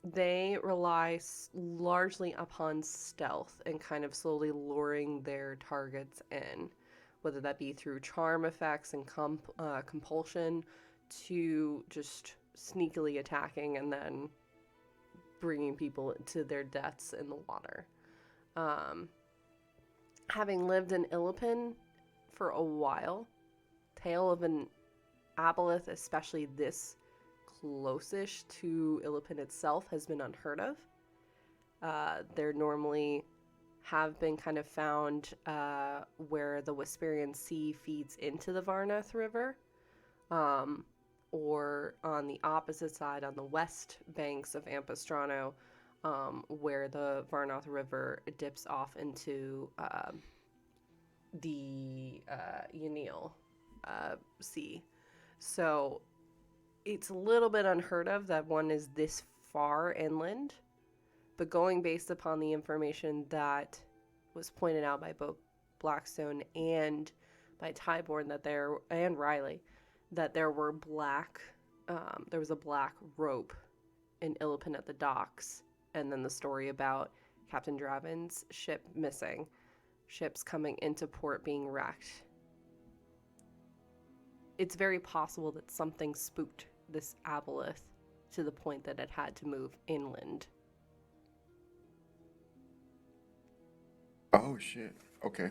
They rely largely upon stealth and kind of slowly luring their targets in, whether that be through charm effects and compulsion to just sneakily attacking and then bringing people to their deaths in the water. Having lived in Illipin for a while, tale of an aboleth, especially this close-ish to Illipin itself, has been unheard of. There normally have been kind of found where the Whisperian Sea feeds into the Varnoth River, or on the opposite side, on the west banks of Ampistrano, where the Varnoth River dips off into the Yanil Sea. So it's a little bit unheard of that one is this far inland, but going based upon the information that was pointed out by both Blackstone and by Tyborn and Riley, that there was a black rope in Illipin at the docks, and then the story about Captain Draven's ship missing, ships coming into port being wrecked. It's very possible that something spooked this aboleth to the point that it had to move inland. Oh shit. Okay.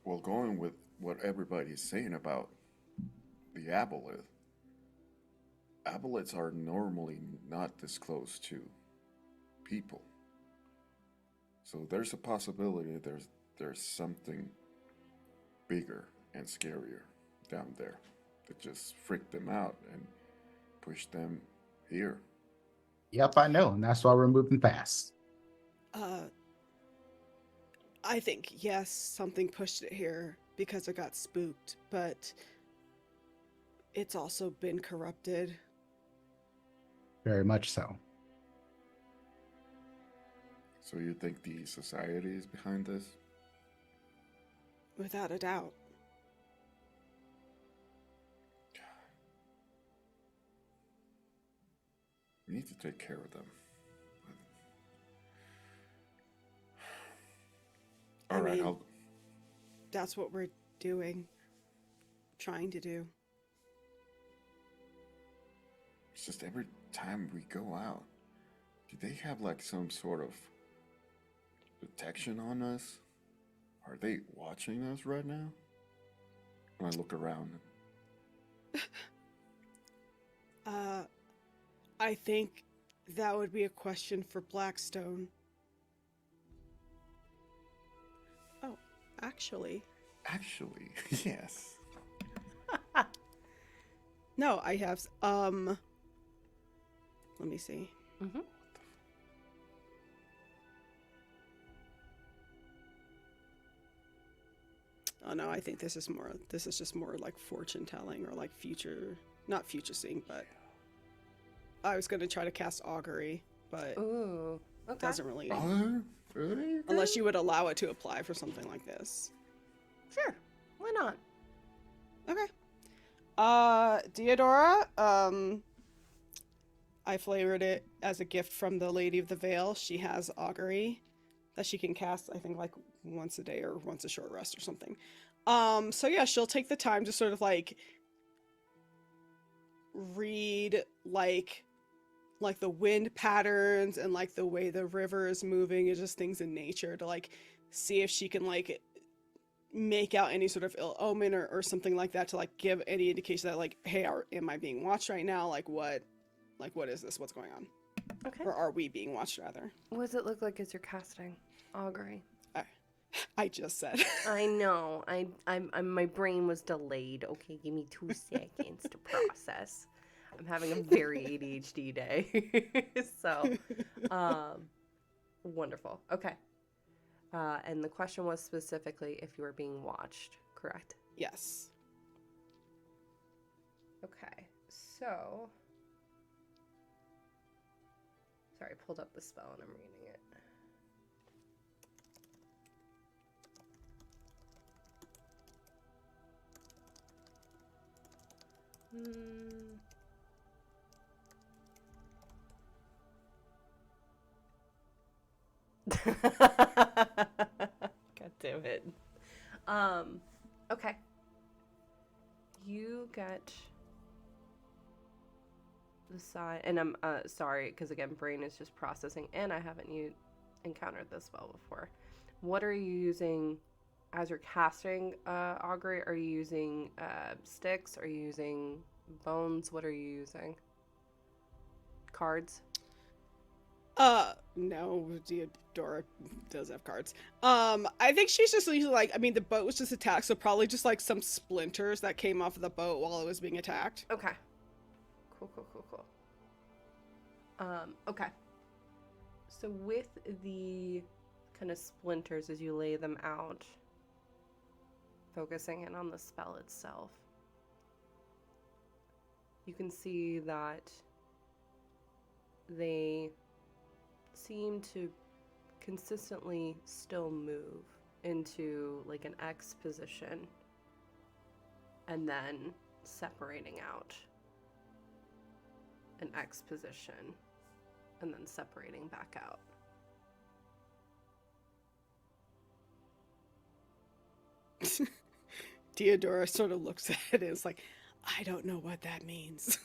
Well, going with what everybody's saying about the aboleth, aboleths are normally not this close to people. So there's a possibility there's something bigger and scarier down there that just freaked them out and pushed them here. Yep, I know, and that's why we're moving fast. I think, yes, something pushed it here because it got spooked, but it's also been corrupted. Very much so. So you think the society is behind this? Without a doubt. We need to take care of them. I All right, mean, that's what we're doing. Trying to do. it's just every time we go out, do they have like some sort of detection on us? Are they watching us right now? When I look around. I think that would be a question for Blackstone. Oh, actually. Actually, yes. No, I have, let me see. Mm-hmm. Oh no, I think this is just more like fortune telling or like future, not future seeing, but I was gonna try to cast augury, but Ooh. Okay. doesn't really, Oh, really? unless you would allow it to apply for something like this. Sure. Why not? Okay. Deodora, I flavored it as a gift from the Lady of the Veil. She has augury that she can cast, I think, like once a day or once a short rest or something. So yeah, she'll take the time to sort of like read like the wind patterns and like the way the river is moving and just things in nature to like see if she can like make out any sort of ill omen or something like that to like give any indication that like, hey, am I being watched right now? Like what is this? What's going on? Okay. Or are we being watched rather? What does it look like as you're casting augury? I just said. I know. I'm my brain was delayed. Okay, give me 2 seconds to process. I'm having a very ADHD day. So, wonderful. Okay. And the question was specifically if you were being watched, correct? Yes. Okay. So, sorry, I pulled up the spell and I'm reading it. God damn it. Okay. You get the side, and I'm sorry, because again, brain is just processing, and I haven't encountered this spell before. What are you using as you're casting augury? Are you using sticks? Are you using bones? What are you using? Cards? No, Deodora does have cards. I think she's just usually like, I mean, the boat was just attacked, so probably just like some splinters that came off of the boat while it was being attacked. Okay. Cool. Okay. So with the kind of splinters as you lay them out, focusing in on the spell itself, you can see that they seem to consistently still move into like an X position and then separating out, an X position and then separating back out. Deodora sort of looks at it and is like, I don't know what that means.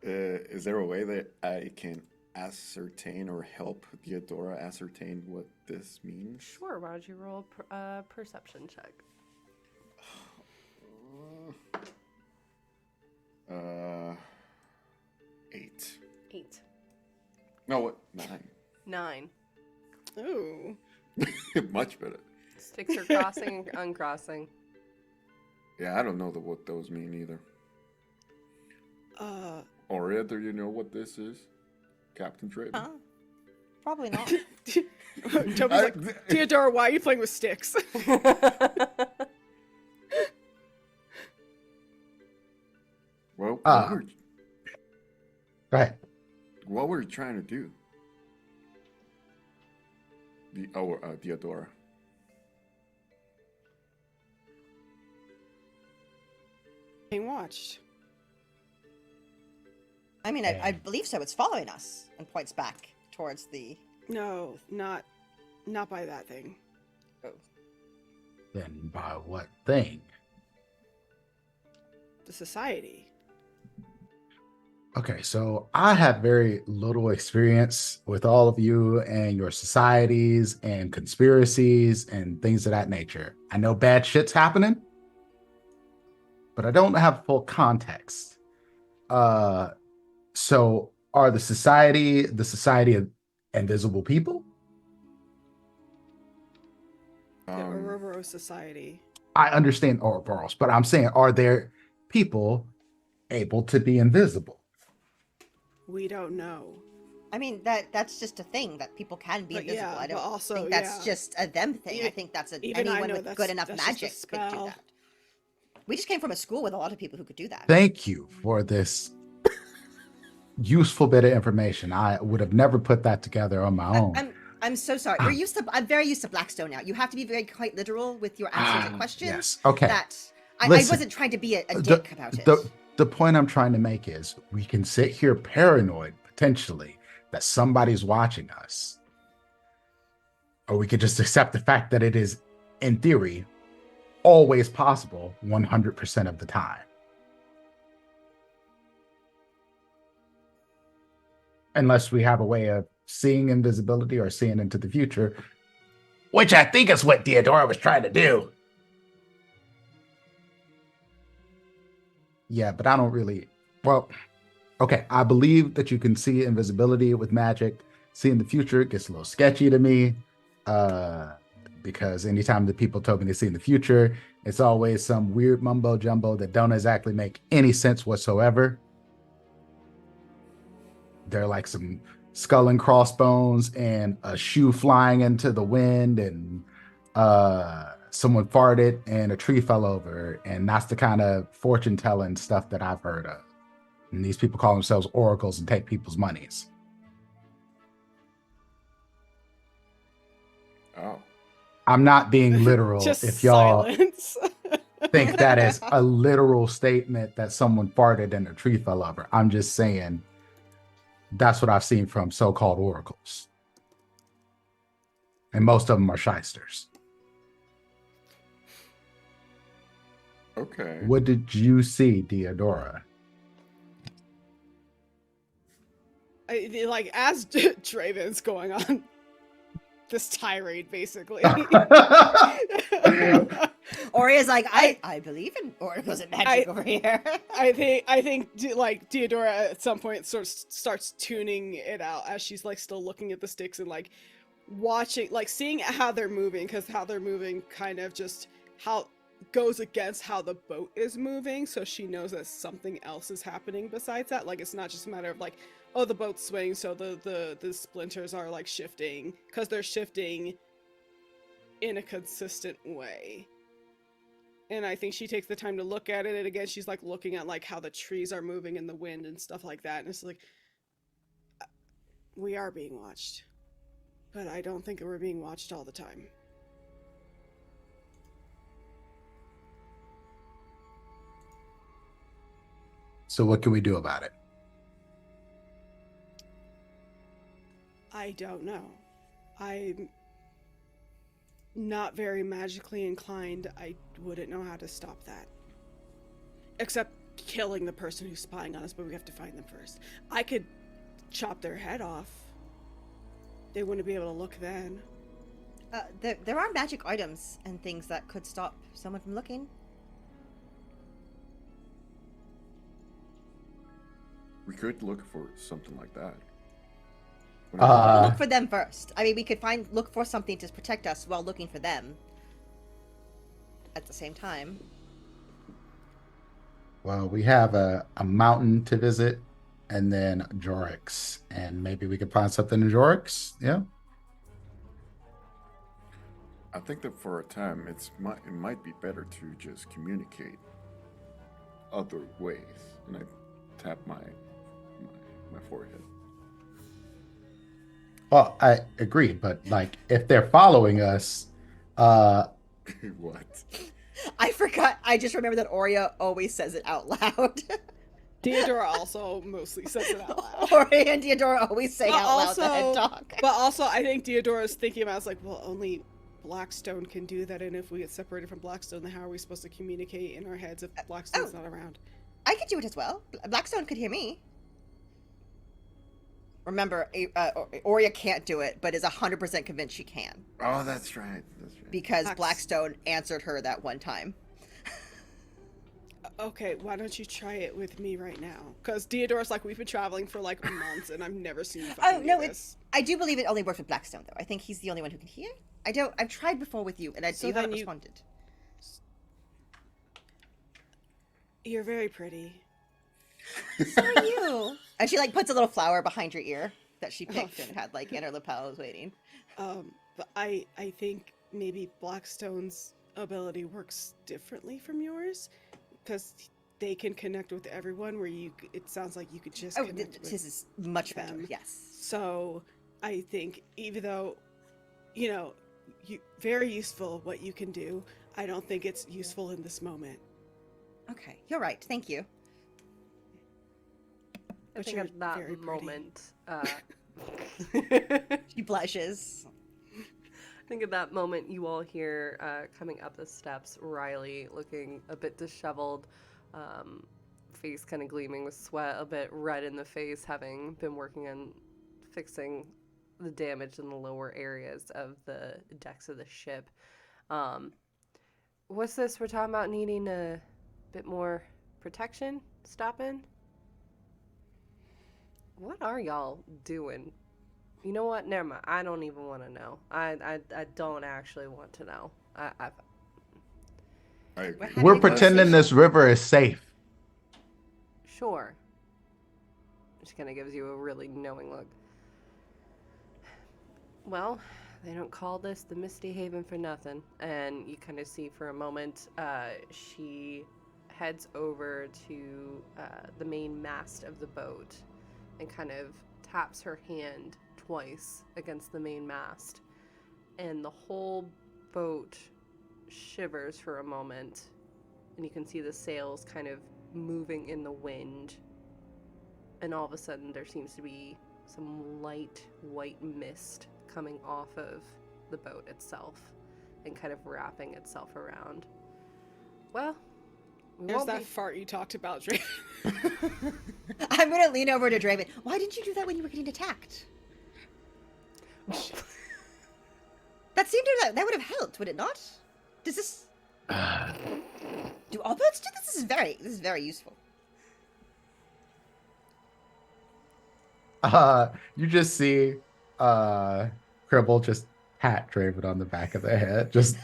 Is there a way that I can ascertain or help Theodora ascertain what this means? Sure, why don't you roll a perception check? 8. 8. No, what? 9. 9. Ooh. Much better. Sticks are crossing and uncrossing. Yeah, I don't know what those mean either. Aurea, do you know what this is? Captain Trade? Huh? Probably not. Toby's like, Theodora, why are you playing with sticks? Well, Go ahead. what were you trying to do? Theodora. Being watched. I mean, I believe so. It's following us and points back towards the. No, not by that thing. Then by what thing? The society. Okay, so I have very little experience with all of you and your societies and conspiracies and things of that nature. I know bad shit's happening, but I don't have full context. So are the society of invisible people? The Ouroboros Society. I understand Ouroboros, but I'm saying, are there people able to be invisible? We don't know. I mean, that's just a thing that people can be But invisible. yeah, I but don't also, think that's yeah. just a them thing. I Even- think that's even I anyone know with that's- good enough that's just a magic could do spell. that. We just came from a school with a lot of people who could do that. Thank you for this useful bit of information. I would have never put that together on my own. I'm so sorry. I'm very used to Blackstone now. You have to be very quite literal with your answers to questions. Yes. Okay. That I Listen, wasn't trying to be a dick about it. The point I'm trying to make is we can sit here paranoid potentially that somebody's watching us. Or we could just accept the fact that it is, in theory, always possible 100% of the time. Unless we have a way of seeing invisibility or seeing into the future, which I think is what Theodora was trying to do. Yeah, but I don't really. Well, okay, I believe that you can see invisibility with magic. Seeing the future gets a little sketchy to me, because anytime that people told me they see in the future, it's always some weird mumbo jumbo that don't exactly make any sense whatsoever. They're like some skull and crossbones and a shoe flying into the wind and someone farted and a tree fell over, and that's the kind of fortune telling stuff that I've heard of. And these people call themselves oracles and take people's monies. Oh. I'm not being literal. Just if y'all silence. think that is a literal statement that someone farted and a tree fell over, I'm just saying that's what I've seen from so-called oracles. And most of them are shysters. Okay. What did you see, Theodora? Like, as Draven's going on this tirade, basically. Oria's like, I believe in oracles and magic over here. I think like Theodora at some point sort of starts tuning it out as she's like still looking at the sticks and like watching, like seeing how they're moving, because how they're moving kind of just how goes against how the boat is moving, so she knows that something else is happening besides that. Like, it's not just a matter of like, oh, the boat's swaying, so the splinters are like shifting, because they're shifting in a consistent way. And I think she takes the time to look at it, and again she's like looking at like how the trees are moving in the wind and stuff like that, and it's like, we are being watched, but I don't think we're being watched all the time. So what can we do about it? I don't know. I'm not very magically inclined. I wouldn't know how to stop that. Except killing the person who's spying on us, but we have to find them first. I could chop their head off, they wouldn't be able to look then. There are magic items and things that could stop someone from looking. We could look for something like that. Look for them first. I mean, we could look for something to protect us while looking for them at the same time. Well, we have a mountain to visit and then Jorix. And maybe we could find something in Jorix. Yeah. I think that for a time, it might be better to just communicate other ways. And I tap my forehead. Well, I agree, but like if they're following us, What? I forgot. I just remember that Oria always says it out loud. Theodora also mostly says it out loud. Oria and Theodora always say out loud the head talk. But also, I think Theodora's thinking about, it's like, well, only Blackstone can do that, and if we get separated from Blackstone, then how are we supposed to communicate in our heads if Blackstone's not around? I could do it as well. Blackstone could hear me. Remember, Oria can't do it, but is 100% convinced she can. Oh, that's right. That's right. Because Blackstone answered her that one time. Okay, why don't you try it with me right now? Because Theodora's like, we've been traveling for like months, and I've never seen you fucking do this. I do believe it only works with Blackstone, though. I think he's the only one who can hear. I've tried before with you, and you haven't responded. You're very pretty. So are you. And she like puts a little flower behind your ear that she picked and had like in her lapels waiting. But I think maybe Blackstone's ability works differently from yours, because they can connect with everyone, where it sounds like you could just connect with his is much better, them. yes. So I think even though, very useful what you can do, I don't think it's useful in this moment. Okay, you're right. Thank you. I think at that moment, she blushes. I think at that moment you all hear coming up the steps Riley, looking a bit disheveled, face kind of gleaming with sweat, a bit red in the face, having been working on fixing the damage in the lower areas of the decks of the ship. What's this? We're talking about needing a bit more protection? Stopping? What are y'all doing? You know what? Never mind. I don't even want to know. I don't actually want to know. I agree. We're pretending this river is safe. Sure. She kind of gives you a really knowing look. Well, they don't call this the Misty Haven for nothing. And you kind of see for a moment, she heads over to the main mast of the boat and kind of taps her hand twice against the main mast. And the whole boat shivers for a moment. And you can see the sails kind of moving in the wind. And all of a sudden there seems to be some light white mist coming off of the boat itself and kind of wrapping itself around. Well, there's that fart you talked about, Draven. I'm gonna lean over to Draven. Why didn't you do that when you were getting attacked? That seemed to that would have helped, would it not? Does this do all boats do this? This is very useful. You just see Cribble just pat Draven on the back of the head. Just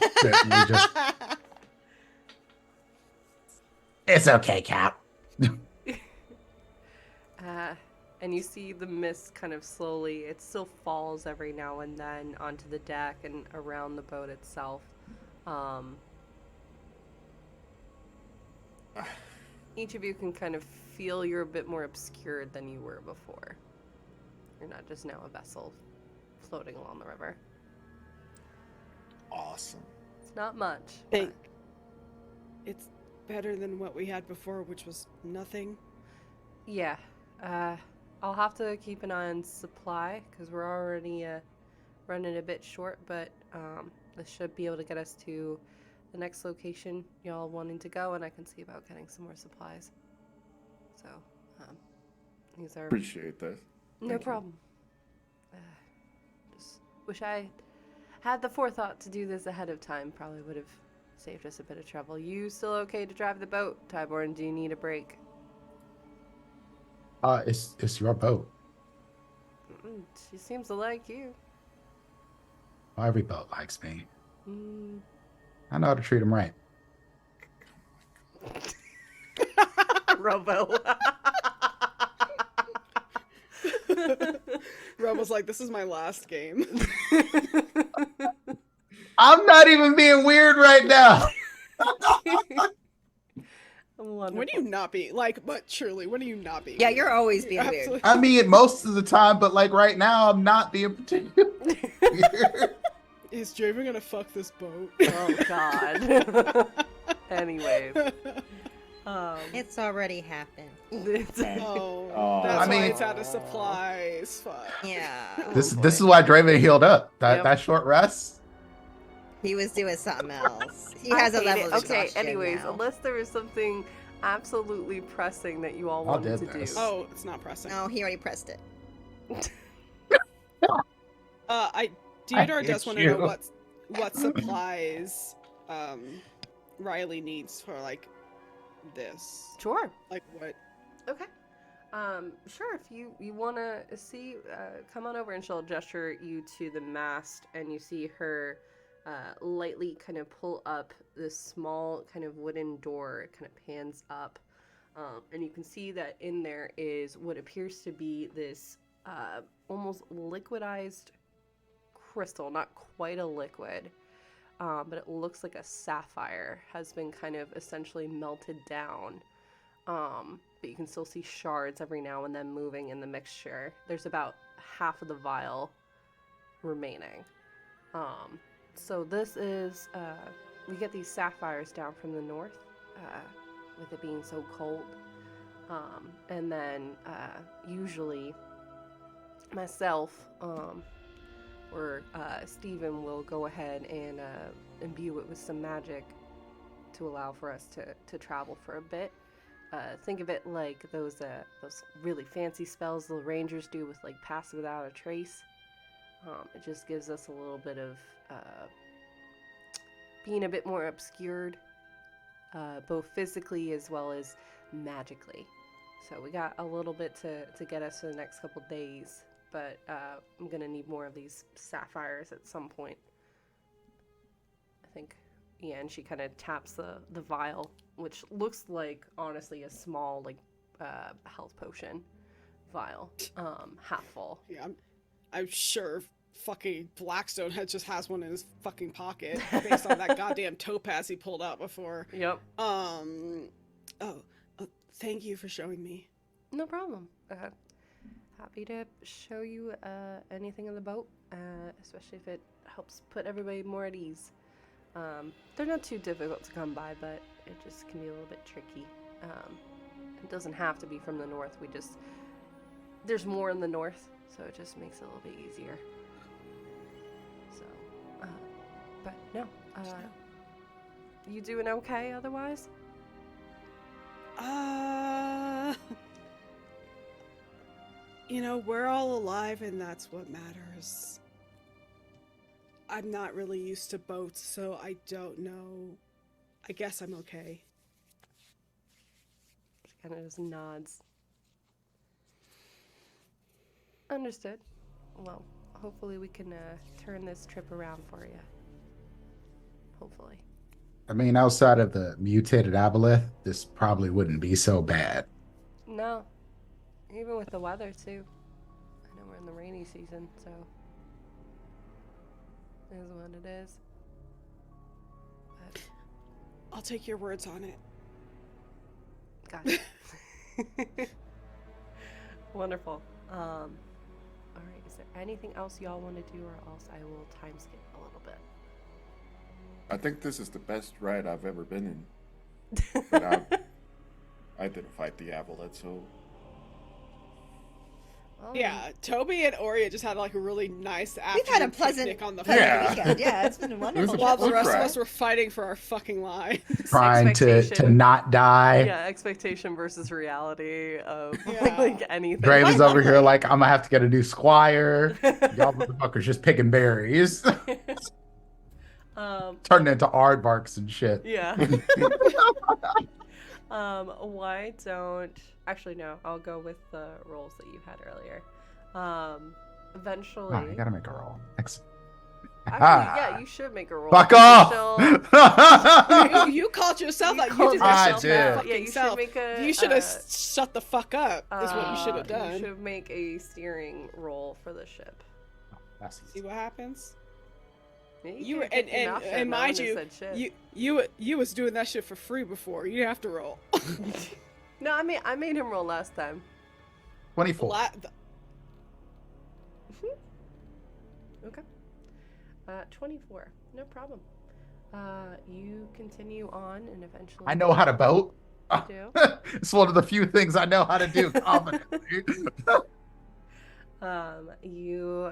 it's okay, Cap. And you see the mist kind of slowly, it still falls every now and then onto the deck and around the boat itself. Each of you can kind of feel you're a bit more obscured than you were before. You're not just now a vessel floating along the river. Awesome. It's not much. It's better than what we had before, which was nothing. Yeah. I'll have to keep an eye on supply, because we're already running a bit short, but this should be able to get us to the next location y'all wanting to go, and I can see about getting some more supplies. So, these are... Appreciate that. No Thank you. problem. Just wish I had the forethought to do this ahead of time. Probably would have saved us a bit of trouble. You still okay to drive the boat, Tyborn? Do you need a break? It's your boat. She seems to like you. Every boat likes me. Mm. I know how to treat them right. Robo. Rob was like, "This is my last game." I'm not even being weird right now. Wonderful. When are you not being like? But truly, when are you not being? Yeah, weird? you're always being Absolutely. weird. I mean, most of the time, but like right now, I'm not being particularly weird. Is Draven gonna fuck this boat? Oh God. Anyways, It's already happened. Oh, Oh. that's I why mean- it's out of supplies. Fuck. Yeah. This boy. is why Draven healed up. Yep. That short rest. He was doing something else. He I has a hate level it. of Okay, exhaustion anyways, now. unless there was something absolutely pressing that you all I wanted to did do. this. Oh, it's not pressing. No, he already pressed it. Theodore hate does want to you. know what supplies Riley needs for like this. Sure. Like what? Okay. Sure. If you want to see, come on over and she'll gesture you to the mast, and you see her lightly kind of pull up this small kind of wooden door. It kind of pans up, and you can see that in there is what appears to be this almost liquidized crystal, not quite a liquid, but it looks like a sapphire has been kind of essentially melted down. But you can still see shards every now and then moving in the mixture. There's about half of the vial remaining. So this is, we get these sapphires down from the north, with it being so cold. And then, usually myself, or Steven will go ahead and imbue it with some magic to allow for us to travel for a bit. Think of it like those really fancy spells the rangers do with like pass without a trace. It just gives us a little bit of being a bit more obscured, both physically as well as magically. So we got a little bit to get us for the next couple days, but I'm gonna need more of these sapphires at some point. I think. Yeah, and she kind of taps the vial, which looks like, honestly, a small, like, health potion vial, half full. Yeah, I'm sure fucking Blackstone just has one in his fucking pocket based on that goddamn topaz he pulled out before. Yep. Thank you for showing me. No problem. Happy to show you anything in the boat, especially if it helps put everybody more at ease. They're not too difficult to come by, but it just can be a little bit tricky. It doesn't have to be from the north. There's more in the north, so it just makes it a little bit easier. So, but no, you doing okay otherwise? We're all alive and that's what matters. I'm not really used to boats, so I don't know. I guess I'm okay. She kind of just nods. Understood. Well, hopefully we can turn this trip around for you. Hopefully. I mean, outside of the mutated aboleth, this probably wouldn't be so bad. No. Even with the weather, too. I know we're in the rainy season, so... it is what it is. But, I'll take your words on it. gotcha. Wonderful. Alright, is there anything else y'all want to do, or else I will time skip a little bit? I think this is the best ride I've ever been in. But I didn't fight the aboleth, so Well, Yeah, Toby and Oria just had like a really nice afternoon We've had a pleasant, picnic on the pleasant Yeah. weekend. Yeah, it's been wonderful. while the Food rest of crack. us were fighting for our fucking lives. Trying to Expectation. not die. Yeah, expectation versus reality of Yeah. like anything. Draven's Quite over here lovely. like, I'm gonna have to get a new squire. Y'all motherfuckers just picking berries. Turning into aardvarks and shit. Yeah. Why don't actually no, I'll go with the rolls that you had earlier. Eventually Oh, you gotta make a roll. Excellent. actually, yeah, you should make a roll. Fuck You're off! still- You called yourself You out. You called did yourself yourself out. out. Yeah, you should Self. make a, You should have uh, shut the fuck up. Is what you should have You done. should make a steering roll for the ship. That's See what happens. Yeah, You were can't kick me off ship, and no mind one you, has said shit. you was doing that shit for free before. You didn't have to roll. No, I made him roll last time. 24. Okay. 24. No problem. You continue on and eventually I know how to boat. do. It's one of the few things I know how to do confidently. You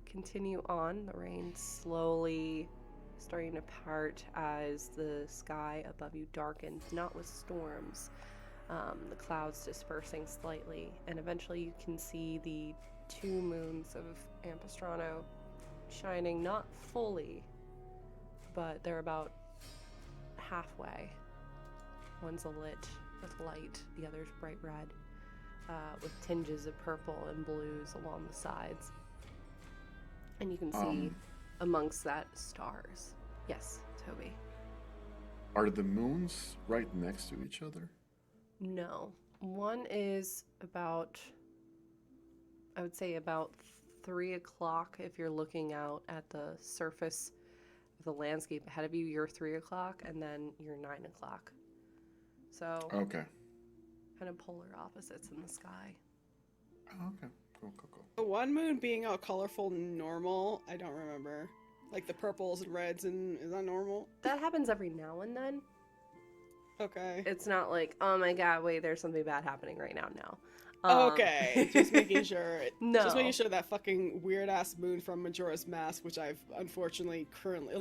continue on, the rain slowly starting to part as the sky above you darkens, not with storms, the clouds dispersing slightly, and eventually you can see the 2 moons of Ampistrano shining not fully, but they're about halfway. One's lit with light, the other's bright red. With tinges of purple and blues along the sides. And you can see amongst that stars. Yes, Toby. Are the moons right next to each other? No. One is about, I would say about 3 o'clock if you're looking out at the surface of the landscape ahead of you. You're 3 o'clock and then you're 9 o'clock. So Okay. kind of polar opposites in the sky. Oh, okay. Cool. The one moon being all colorful and normal, I don't remember. Like the purples and reds, and is that normal? That happens every now and then. Okay. It's not like, oh my god, wait, there's something bad happening right now. No. Okay, just making sure. No. Just making sure that fucking weird ass moon from Majora's Mask, which I've unfortunately currently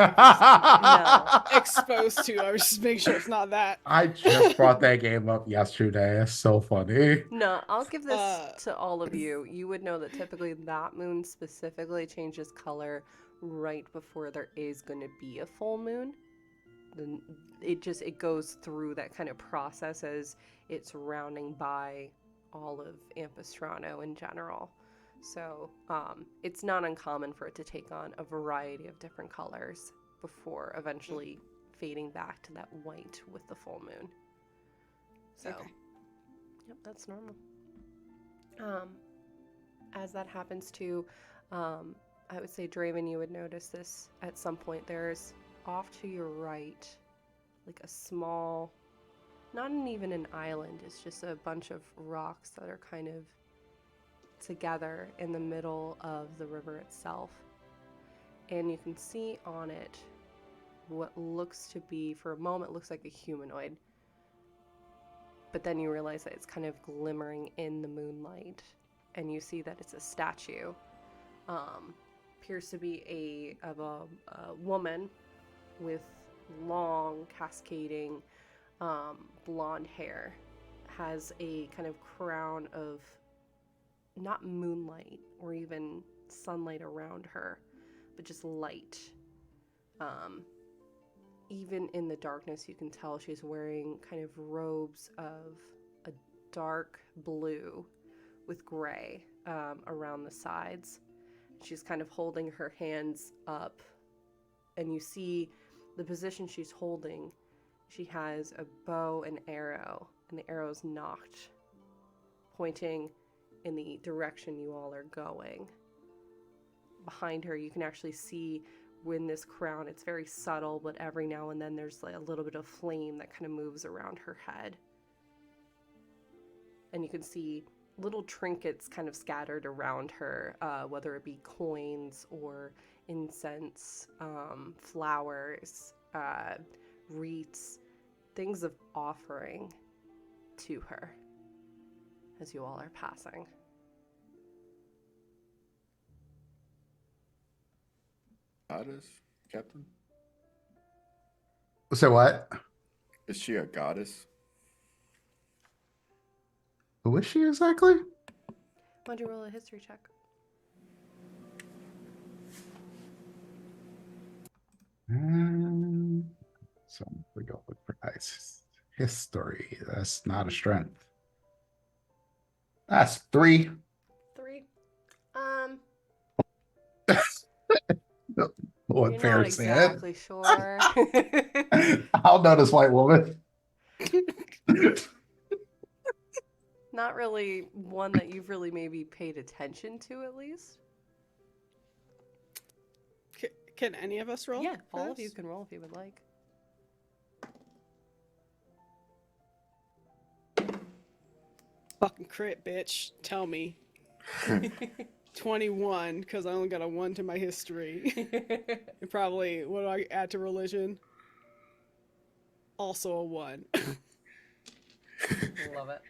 exposed to. I was just making sure it's not that. I just brought that game up yesterday. It's so funny. No, I'll give this to all of you. You would know that typically that moon specifically changes color right before there is going to be a full moon. Then it goes through that kind of process as it's rounding by all of Ampistrano in general. So it's not uncommon for it to take on a variety of different colors before eventually fading back to that white with the full moon. So, Okay. Yep, that's normal. As that happens too, I would say, Draven, you would notice this at some point. There's off to your right, like a small, not even an island, it's just a bunch of rocks that are kind of together in the middle of the river itself. And you can see on it what looks to be, for a moment, looks like a humanoid. But then you realize that it's kind of glimmering in the moonlight, and you see that it's a statue. Appears to be a woman with long, cascading blonde hair. Has a kind of crown of not moonlight or even sunlight around her, but just light. Even in the darkness, you can tell she's wearing kind of robes of a dark blue with gray around the sides. She's kind of holding her hands up, and you see the position she's holding. She has a bow and arrow, and the arrow's knocked, pointing in the direction you all are going. Behind her, you can actually see when this crown, it's very subtle, but every now and then there's like a little bit of flame that kind of moves around her head. And you can see little trinkets kind of scattered around her, whether it be coins or incense, flowers, wreaths, things of offering to her as you all are passing. Goddess, Captain? So what? Is she a goddess? Who is she exactly? Why'd you roll a history check? So we go look for nice history. That's not a strength. That's 3. 3. What You're Fair not said. exactly sure. I'll notice white woman. Not really one that you've really maybe paid attention to, at least. Can any of us roll? Yeah, for all of you this? can roll if you would like. Fucking crit, bitch. Tell me. 21, because I only got a 1 to my history. And probably, what do I add to religion? Also a 1. Love it.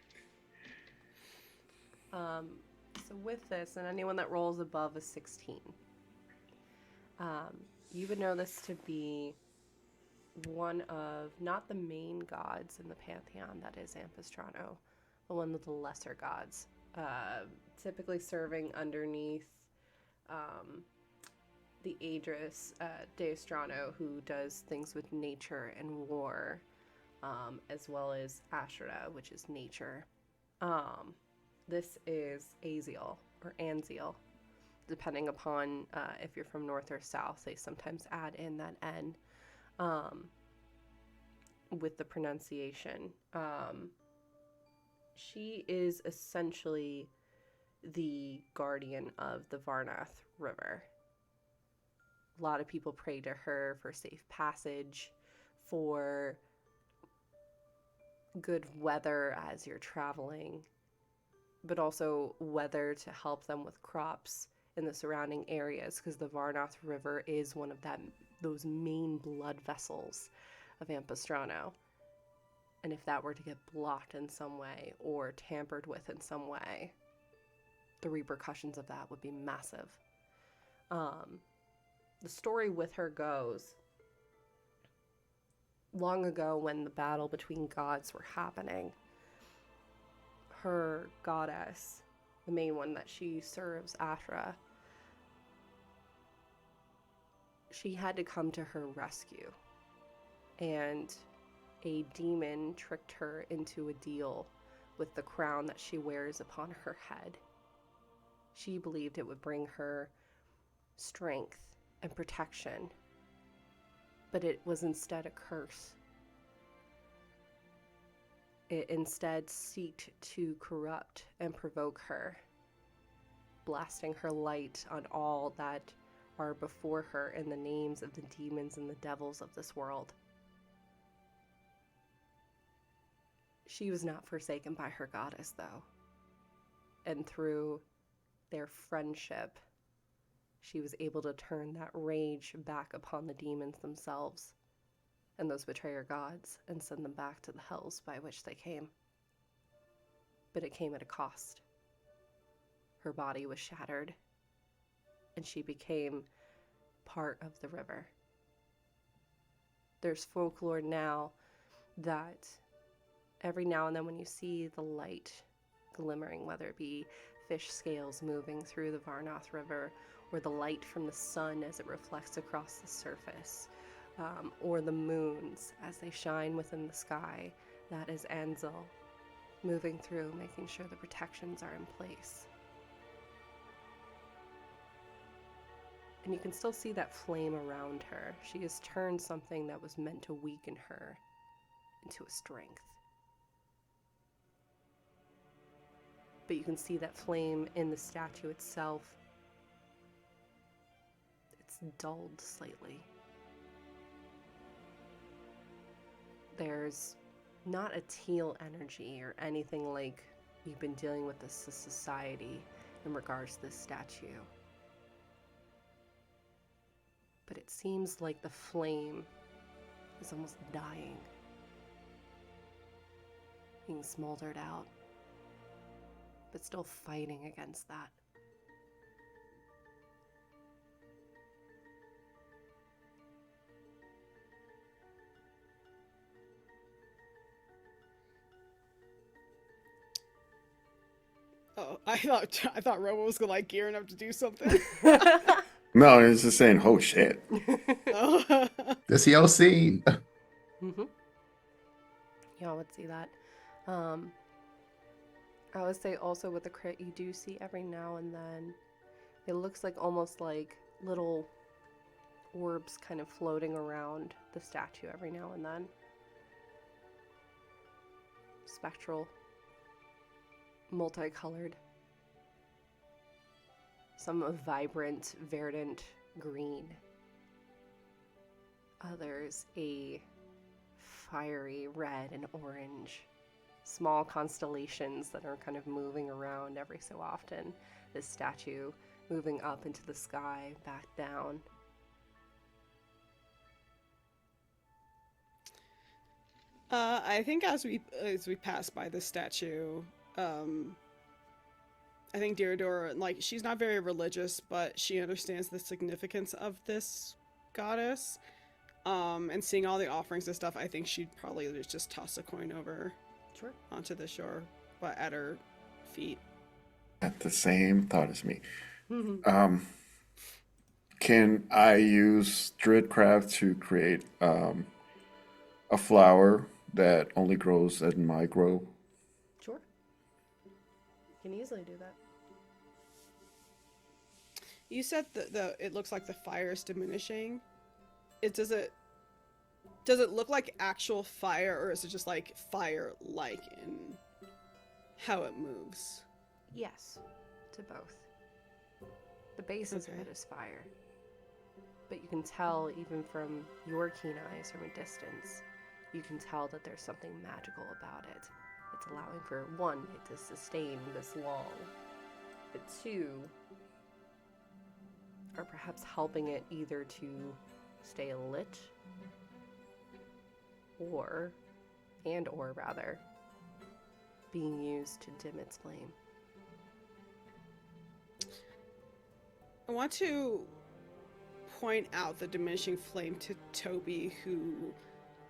So with this, and anyone that rolls above a 16, you would know this to be one of, not the main gods in the pantheon, that is Ampistrano, but one of the lesser gods, typically serving underneath the Aedrus Deostrano, who does things with nature and war, as well as Ashura, which is nature. This is Aziel, or Anziel, depending upon if you're from north or south. They sometimes add in that N with the pronunciation. She is essentially the guardian of the Varnoth River. A lot of people pray to her for safe passage, for good weather as you're traveling, but also weather to help them with crops in the surrounding areas, because the Varnoth River is one of those main blood vessels of Ampistrano. And if that were to get blocked in some way or tampered with in some way, the repercussions of that would be massive. The story with her goes, long ago when the battle between gods were happening, her goddess, the main one that she serves, Ashura, she had to come to her rescue. And a demon tricked her into a deal with the crown that she wears upon her head. She believed it would bring her strength and protection, but it was instead a curse. It instead sought to corrupt and provoke her, blasting her light on all that are before her in the names of the demons and the devils of this world. She was not forsaken by her goddess, though. And through their friendship, she was able to turn that rage back upon the demons themselves and those betrayer gods and send them back to the hells by which they came. But it came at a cost. Her body was shattered, and she became part of the river. There's folklore now that every now and then when you see the light glimmering, whether it be fish scales moving through the Varnoth River, or the light from the sun as it reflects across the surface, or the moons as they shine within the sky, that is Anziel moving through, making sure the protections are in place. And you can still see that flame around her. She has turned something that was meant to weaken her into a strength. But you can see that flame in the statue itself. It's dulled slightly. There's not a teal energy or anything like you've been dealing with this society in regards to this statue. But it seems like the flame is almost dying, being smoldered out, but still fighting against that. Oh, I thought Robo was gonna like gearing up to do something. No, it's just saying, oh shit. Oh. The COC. Mm-hmm. Y'all would see that. I would say also with the crit, you do see every now and then, it looks like almost like little orbs kind of floating around the statue every now and then. Spectral. Multicolored. Some vibrant, verdant green. Others a fiery red and orange. Small constellations that are kind of moving around every so often. This statue moving up into the sky, back down. I think as we pass by the statue, I think Deirdre, like, she's not very religious, but she understands the significance of this goddess. And seeing all the offerings and stuff, I think she'd probably just toss a coin over onto the shore, but at her feet. At the same thought as me. Can I use Druidcraft to create a flower that only grows at my grove? Sure. You can easily do that. You said the it looks like the fire is diminishing. Does it look like actual fire, or is it just like fire-like in how it moves? Yes, to both. The basis of it is fire. But you can tell, even from your keen eyes from a distance, you can tell that there's something magical about it. It's allowing for, one, it to sustain this long, but two, or perhaps helping it either to stay lit, or rather, being used to dim its flame. I want to point out the diminishing flame to Toby, who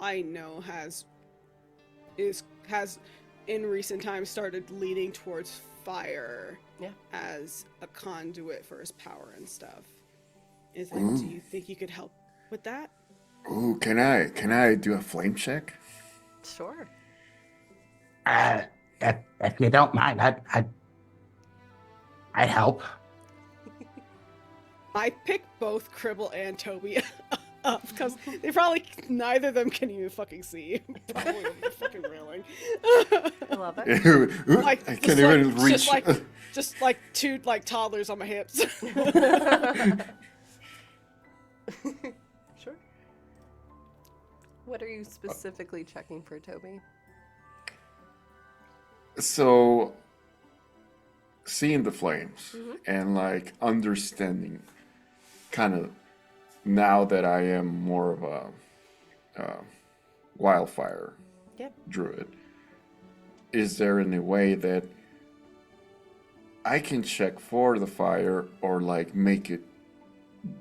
I know has in recent times started leaning towards fire as a conduit for his power and stuff. Do you think you could help with that? Ooh, can I do a flame check? Sure. If you don't mind, I'd help. I picked both Cribble and Toby up because they probably neither of them can even fucking see. Probably over the fucking railing. I love it. Like, I can't even reach. Just like two like toddlers on my hips. Sure. What are you specifically checking for, Toby? So, seeing the flames and like understanding, kind of now that I am more of a wildfire druid, is there any way that I can check for the fire or like make it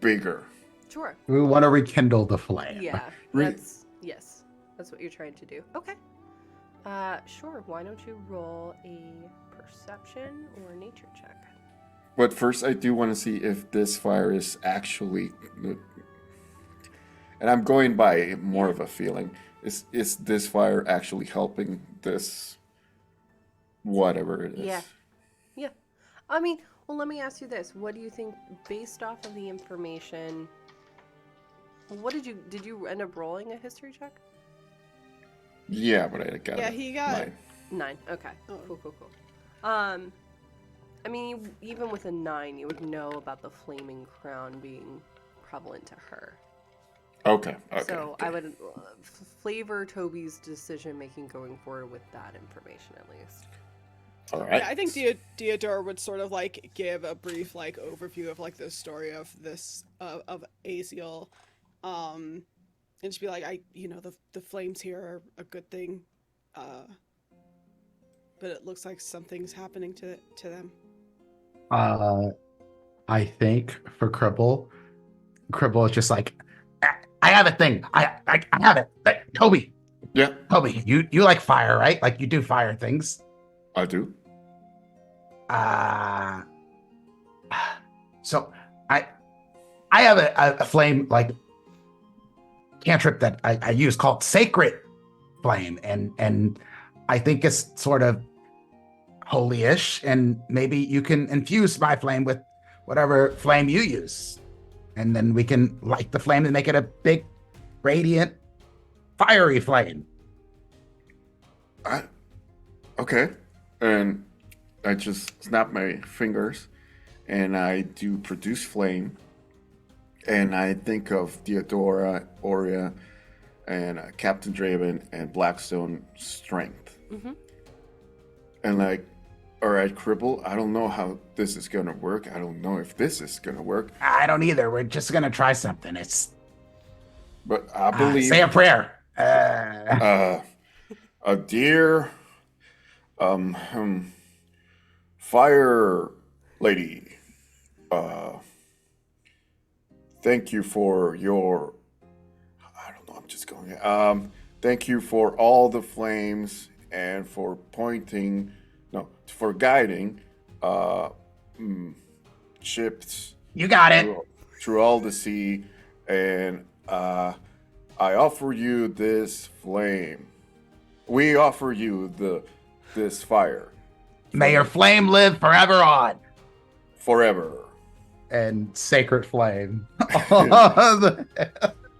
bigger? Sure. We want to rekindle the flame. Yeah. Re- Yes. That's what you're trying to do. Okay. Sure. Why don't you roll a perception or nature check? But first, I do want to see if this fire is actually, and I'm going by more of a feeling. Is this fire actually helping this, whatever it is? Yeah. Yeah. I mean, well, let me ask you this. What do you think, based off of the information, did you end up rolling a history check? Yeah, but I got he got 9. Okay. Oh. Cool. I mean, even with a 9, you would know about the flaming crown being prevalent to her. Okay. So I would flavor Toby's decision making going forward with that information at least. All right. Yeah, I think Deodore would sort of like give a brief like overview of like the story of this of Aziel, and just be like, the flames here are a good thing, but it looks like something's happening to them. I think for Cribble is just like, I have a thing. I have it. Toby. Yeah. Toby, you like fire, right? Like you do fire things. I do. Uh, so I have a flame like cantrip that I use called Sacred Flame, and I think it's sort of holy-ish, and maybe you can infuse my flame with whatever flame you use, and then we can light the flame and make it a big, radiant, fiery flame. Okay. And I just snap my fingers and I do produce flame. And I think of Theodora, Aurea, and Captain Draven and Blackstone strength. Mm-hmm. And like, all right, Cribble, I don't know how this is going to work. I don't know if this is going to work. I don't either. We're just gonna try something. But I believe... say a prayer. A dear fire lady, thank you for your, I don't know, I'm just going, thank you for all the flames and for for guiding ships You got it. through all the sea, and I offer you this flame. We offer you this fire. May your flame live forever on. Forever. And Sacred Flame. On the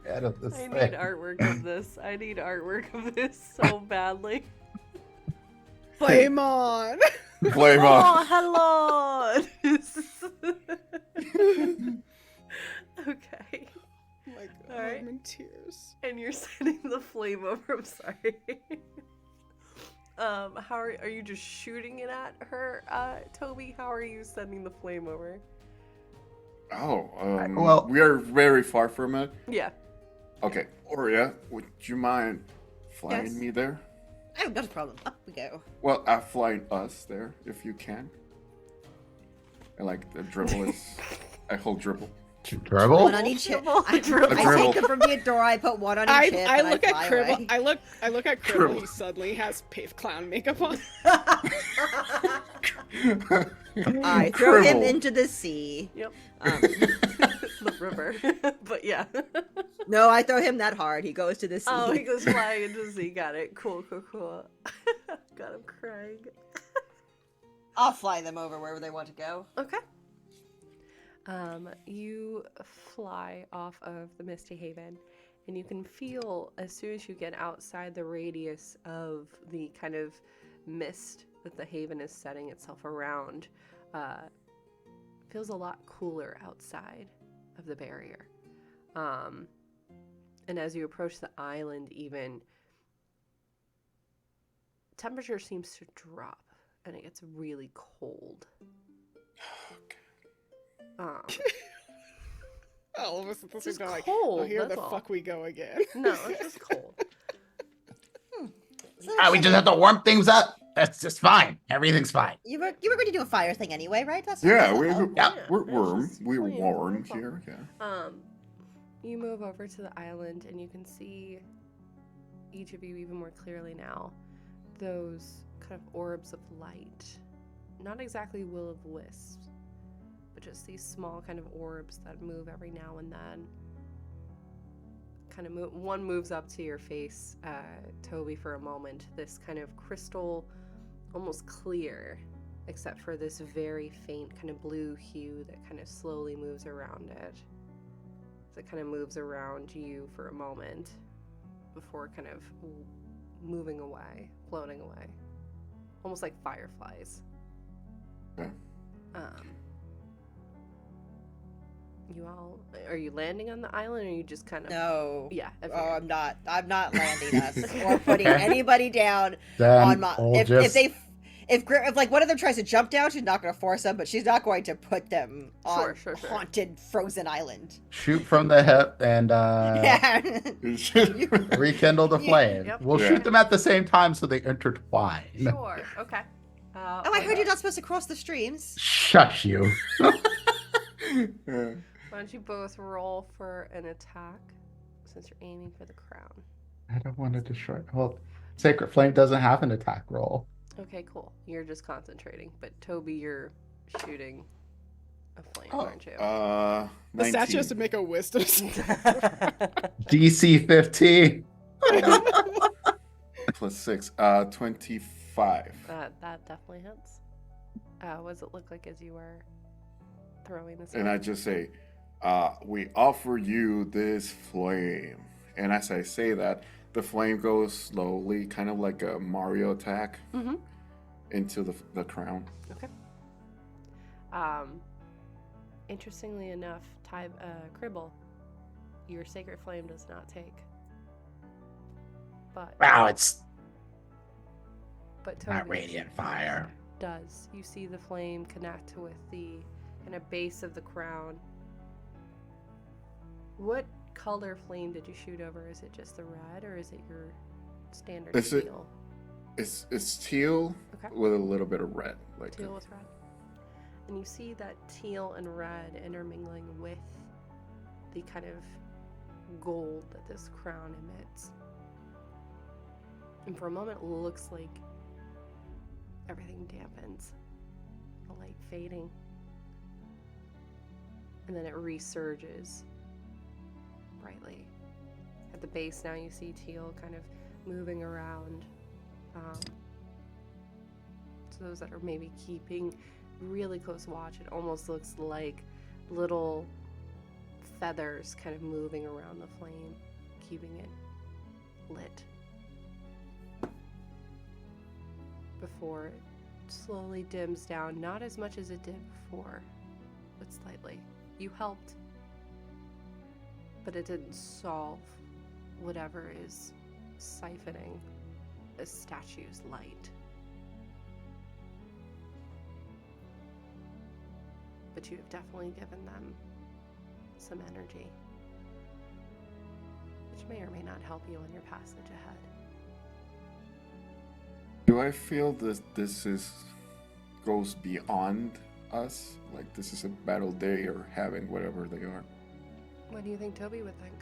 head of this I thing. need artwork of this. I need artwork of this so badly. Flame on. Flame on. Oh, hello. Okay. Oh my god, All right. I'm in tears. And you're sending the flame over. I'm sorry. How are you just shooting it at her, Toby? How are you sending the flame over? Oh, well- we are very far from it. Yeah. Okay, Aurea, would you mind flying Yes. me there? Oh, not a problem. Up we go. Well, flying us there, if you can. And like the dribble is, I hold dribble. Dribble? One on each hip. Dribble. I Dribble. take them from Theodora. I put one on each hip. I and look at fly Cribble. away. I look at Cribble. Cribble. He suddenly has pave clown makeup on. I throw him Cribble. into the sea. Yep. Um, The river. But yeah. no, I throw him that hard. He goes to the sea. Oh, he goes flying into the sea. Got it. Cool. Got him crying. I'll fly them over wherever they want to go. Okay. You fly off of the Misty Haven, and you can feel as soon as you get outside the radius of the kind of mist that the haven is setting itself around, feels a lot cooler outside of the barrier. And as you approach the island, even temperature seems to drop, and it gets really cold. All of us at the same Just time, like, cold, oh, here that's the all. fuck we go again. No, it's just cold. We just have to warm things up. That's just fine. Everything's fine. You were going to do a fire thing anyway, right? That's Yeah, what we, it was we, about. Yeah. we're it's warm. just We're plain, warm no problem. here, yeah. You move over to the island and you can see each of you even more clearly now. Those kind of orbs of light. Not exactly will-o'-the-wisps, but just these small kind of orbs that move every now and then. Kind of one moves up to your face, Toby, for a moment. This kind of crystal, almost clear, except for this very faint kind of blue hue that kind of slowly moves around it. So it kind of moves around you for a moment before kind of moving away, floating away. Almost like fireflies. Okay. You all, are you landing on the island, or are you just kind of... No. Yeah. I Oh, figured. I'm not landing us or putting anybody down Then on my. we'll If just if like one of them tries to jump down, she's not going to force them, but she's not going to put them on Sure. haunted frozen island. shoot from the hip and Yeah. rekindle the flame. Yep. We'll Yeah. shoot them at the same time so they intertwine. Sure, okay. Oh, I heard you're not supposed to cross the streams. Shush you. Yeah. Why don't you both roll for an attack, since you're aiming for the crown? I don't want to destroy. Well, Sacred Flame doesn't have an attack roll. Okay, cool. You're just concentrating, but Toby, you're shooting a flame, Oh, aren't you? The statue 19 has to make a wisdom. DC 15. plus 6, 25. That definitely hits. What does it look like as you are throwing this? And I just say, we offer you this flame. And as I say that, the flame goes slowly, kind of like a Mario attack, Mm-hmm. into the crown. Okay. Interestingly enough, Cribble, your sacred flame does not take. But Wow, it's Toby's not radiant fire. does. You see the flame connect with the kind of base of the crown. What color flame did you shoot over? Is it just the red, or is it your standard Is it- teal? It's teal Okay. with a little bit of red. Like Teal with red. And you see that teal and red intermingling with the kind of gold that this crown emits. And for a moment, it looks like everything dampens, the light fading. And then it resurges brightly. At the base now you see teal kind of moving around. So those that are maybe keeping really close watch, it almost looks like little feathers kind of moving around the flame, keeping it lit. Before it slowly dims down, not as much as it did before, but slightly. You helped, but it didn't solve whatever is siphoning a statue's light. But you have definitely given them some energy, which may or may not help you on your passage ahead. Do I feel this goes beyond us? Like this is a battle they are having, whatever they are. What do you think Toby would think?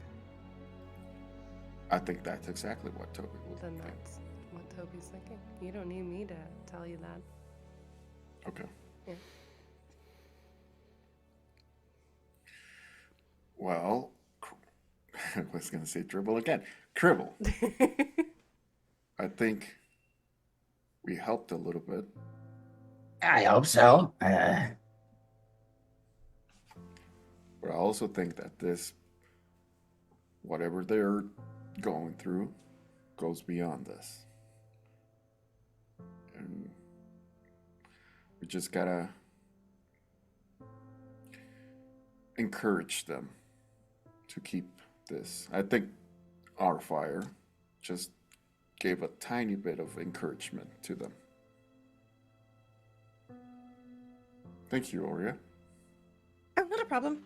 I think that's exactly what Toby would Then think. that's what Toby's thinking. You don't need me to tell you that. Okay. Yeah. Well, I was gonna say dribble again. Cribble. I think we helped a little bit. I hope so. But I also think that this, whatever they're going through, goes beyond us. And we just gotta encourage them to keep this. I think our fire just gave a tiny bit of encouragement to them. Thank you, Aurea. Oh, not a problem.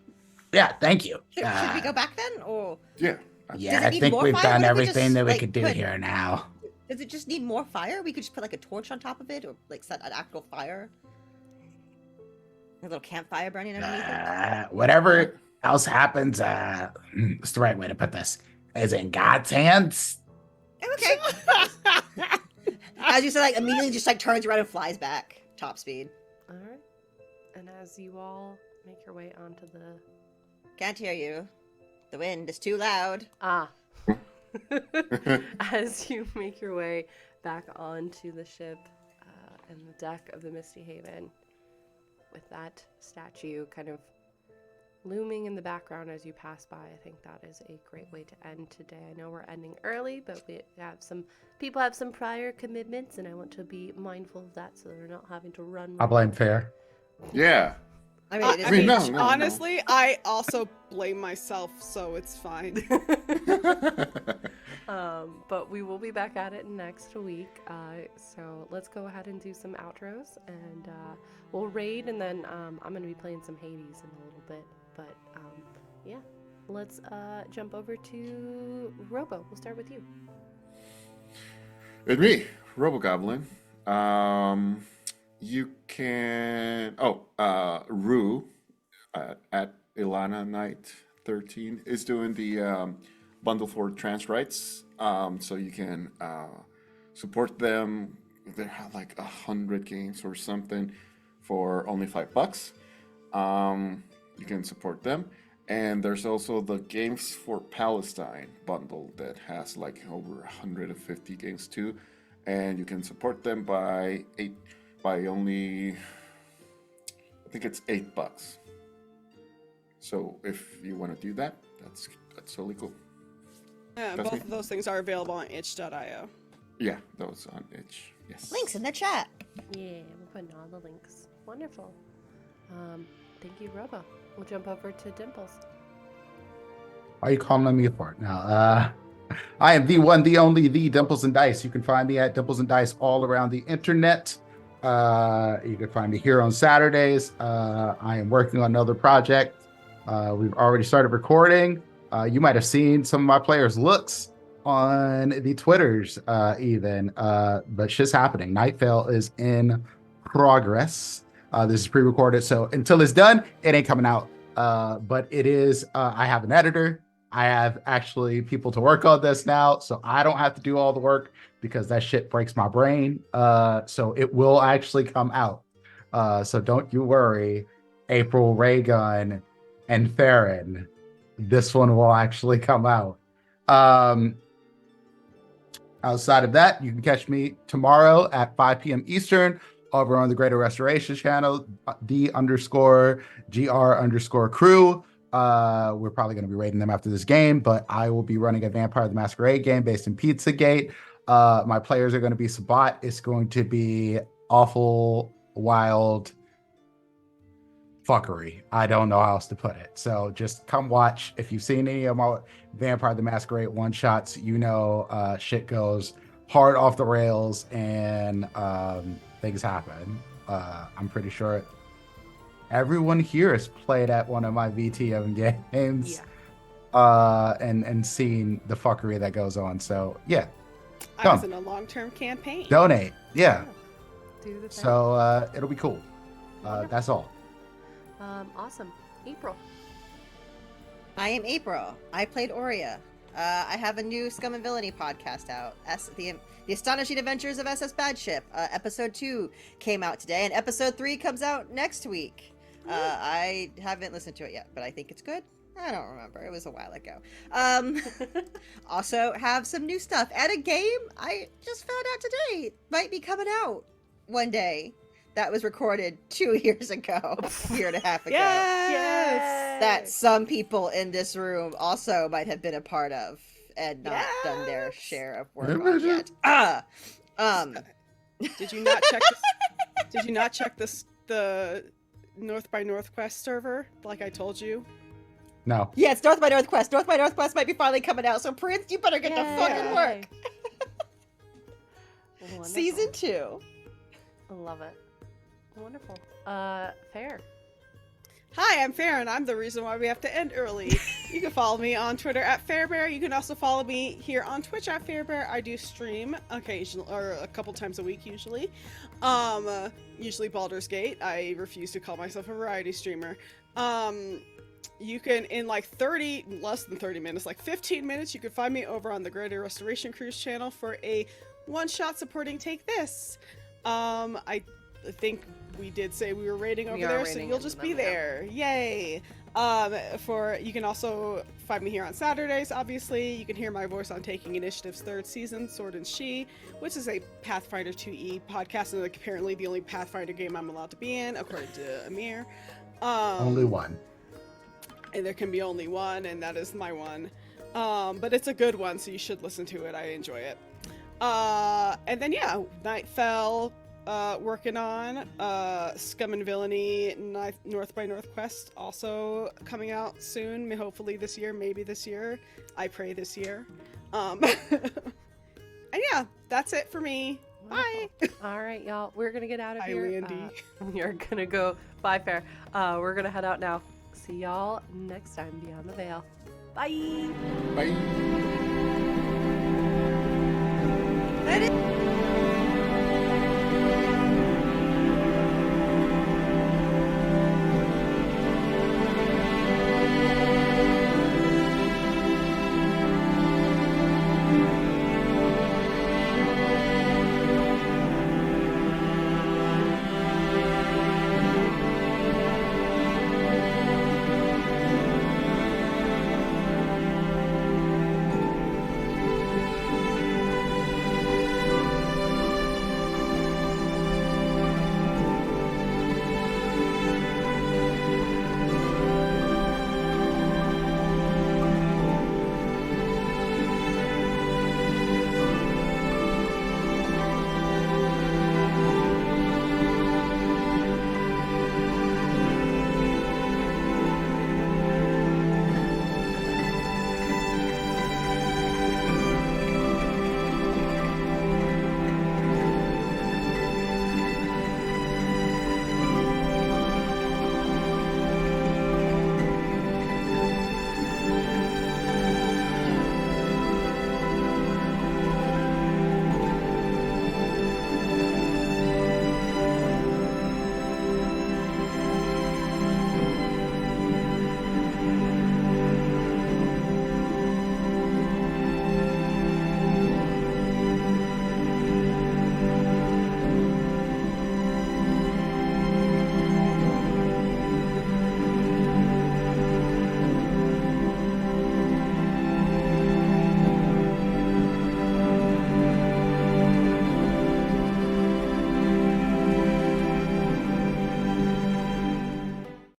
Yeah, thank you. Should we go back then, or Yeah. Yeah, Does it I need think more we've fire? done What if we everything just, that we like, could do put- here now. does it just need more fire? We could just put like a torch on top of it, or like set an actual fire. A little campfire burning underneath it. Whatever else happens, what's the right way to put this? Is in God's hands. Okay. As you said, like immediately just like turns around and flies back, top speed. All right. And as you all make your way onto the Can't hear you. The wind is too loud. as you make your way back onto the ship and the deck of the Misty Haven, with that statue kind of looming in the background as you pass by, I think that is a great way to end today. I know we're ending early, but we have some people have some prior commitments, and I want to be mindful of that so they're not having to run. I'll blame Fair. Yeah. I mean, it is I mean, no, no. honestly, I also blame myself, so it's fine. But we will be back at it next week. So let's go ahead and do some outros, and we'll raid, and then I'm going to be playing some Hades in a little bit. But yeah, let's jump over to Robo. We'll start with you. It's me, RoboGoblin. You can. Rue at Ilana Knight 13 is doing the bundle for trans rights. So you can support them there are like 100 games or something for only $5. You can support them. And there's also the Games for Palestine bundle that has like over 150 games too, and you can support them by only, I think it's $8. So if you want to do that, that's totally cool. Yeah, That's both me. of those things are available on itch.io. Yeah, those on itch. Yes. Links in the chat. Yeah, we're putting all the links. Wonderful. Thank you, Robo. We'll jump over to Dimples. Why are you calling on me for it now? I am the one, the only, the Dimples and Dice. You can find me at Dimples and Dice all around the internet. You can find me here on Saturdays. I am working on another project. We've already started recording. You might have seen some of my players' looks on the Twitters even, but shit's happening. Nightfall is in progress. This is pre-recorded, so until it's done, it ain't coming out. But it is, I have an editor. I have actually people to work on this now, so I don't have to do all the work because that shit breaks my brain. So it will actually come out. So don't you worry, April, Raygun, and Farron. This one will actually come out. Outside of that, you can catch me tomorrow at 5 p.m. Eastern over on the Greater Restoration channel, _GR_crew. We're probably going to be rating them after this game, but I will be running a Vampire the Masquerade game based in Pizzagate. My players are going to be Sabat. It's going to be awful, wild fuckery. I don't know how else to put it. So just come watch. If you've seen any of my Vampire the Masquerade one-shots, you know shit goes hard off the rails and things happen. I'm pretty sure everyone here has played at one of my VTM games and seen the fuckery that goes on. So yeah, I was in a long-term campaign. donate. Yeah. Do the thing. So it'll be cool. That's all. Awesome. April. I am April. I played Aurea. I have a new Scum and Villainy podcast out. The Astonishing Adventures of SS Badship. Episode 2 came out today, and episode 3 comes out next week. I haven't listened to it yet, but I think it's good. I don't remember. It was a while ago. Also have some new stuff. And a game I just found out today might be coming out one day. That was recorded 2 years ago, a year and a half ago. Yes! That some people in this room also might have been a part of and not done their share of work on yet. Did you not check this? Did you not check this the North by Northwest server like I told you? No. Yeah, it's North by Northwest. North by Northwest might be finally coming out, so Prince, you better get to fucking work. Wonderful. Season 2. I love it. Wonderful. Fair. Hi, I'm Farron. I'm the reason why we have to end early. You can follow me on Twitter at Fairbear. You can also follow me here on Twitch at Fairbear. I do stream occasionally, or a couple times a week usually. Usually Baldur's Gate. I refuse to call myself a variety streamer. You can, in like less than 30 minutes, like 15 minutes, you can find me over on the Greater Restoration Cruise channel for a one-shot supporting Take This. I think we did say we were rating over there, so you'll just be there. Yay! You can also find me here on Saturdays, obviously. You can hear my voice on Taking Initiative's 3rd season, Sword and She, which is a Pathfinder 2e podcast, and like apparently the only Pathfinder game I'm allowed to be in, according to Amir. Only one. And there can be only one, and that is my one. But it's a good one, so you should listen to it. I enjoy it. And then yeah, Nightfell, working on Scum and Villainy, North by Northwest, also coming out soon. Hopefully this year, maybe this year. I pray this year. And yeah, that's it for me. Bye. All right, y'all. We're gonna get out of Bye, here. Randy. You're gonna go. Bye, Fair. We're gonna head out now. See y'all next time Beyond the Veil. Bye. Bye. That is-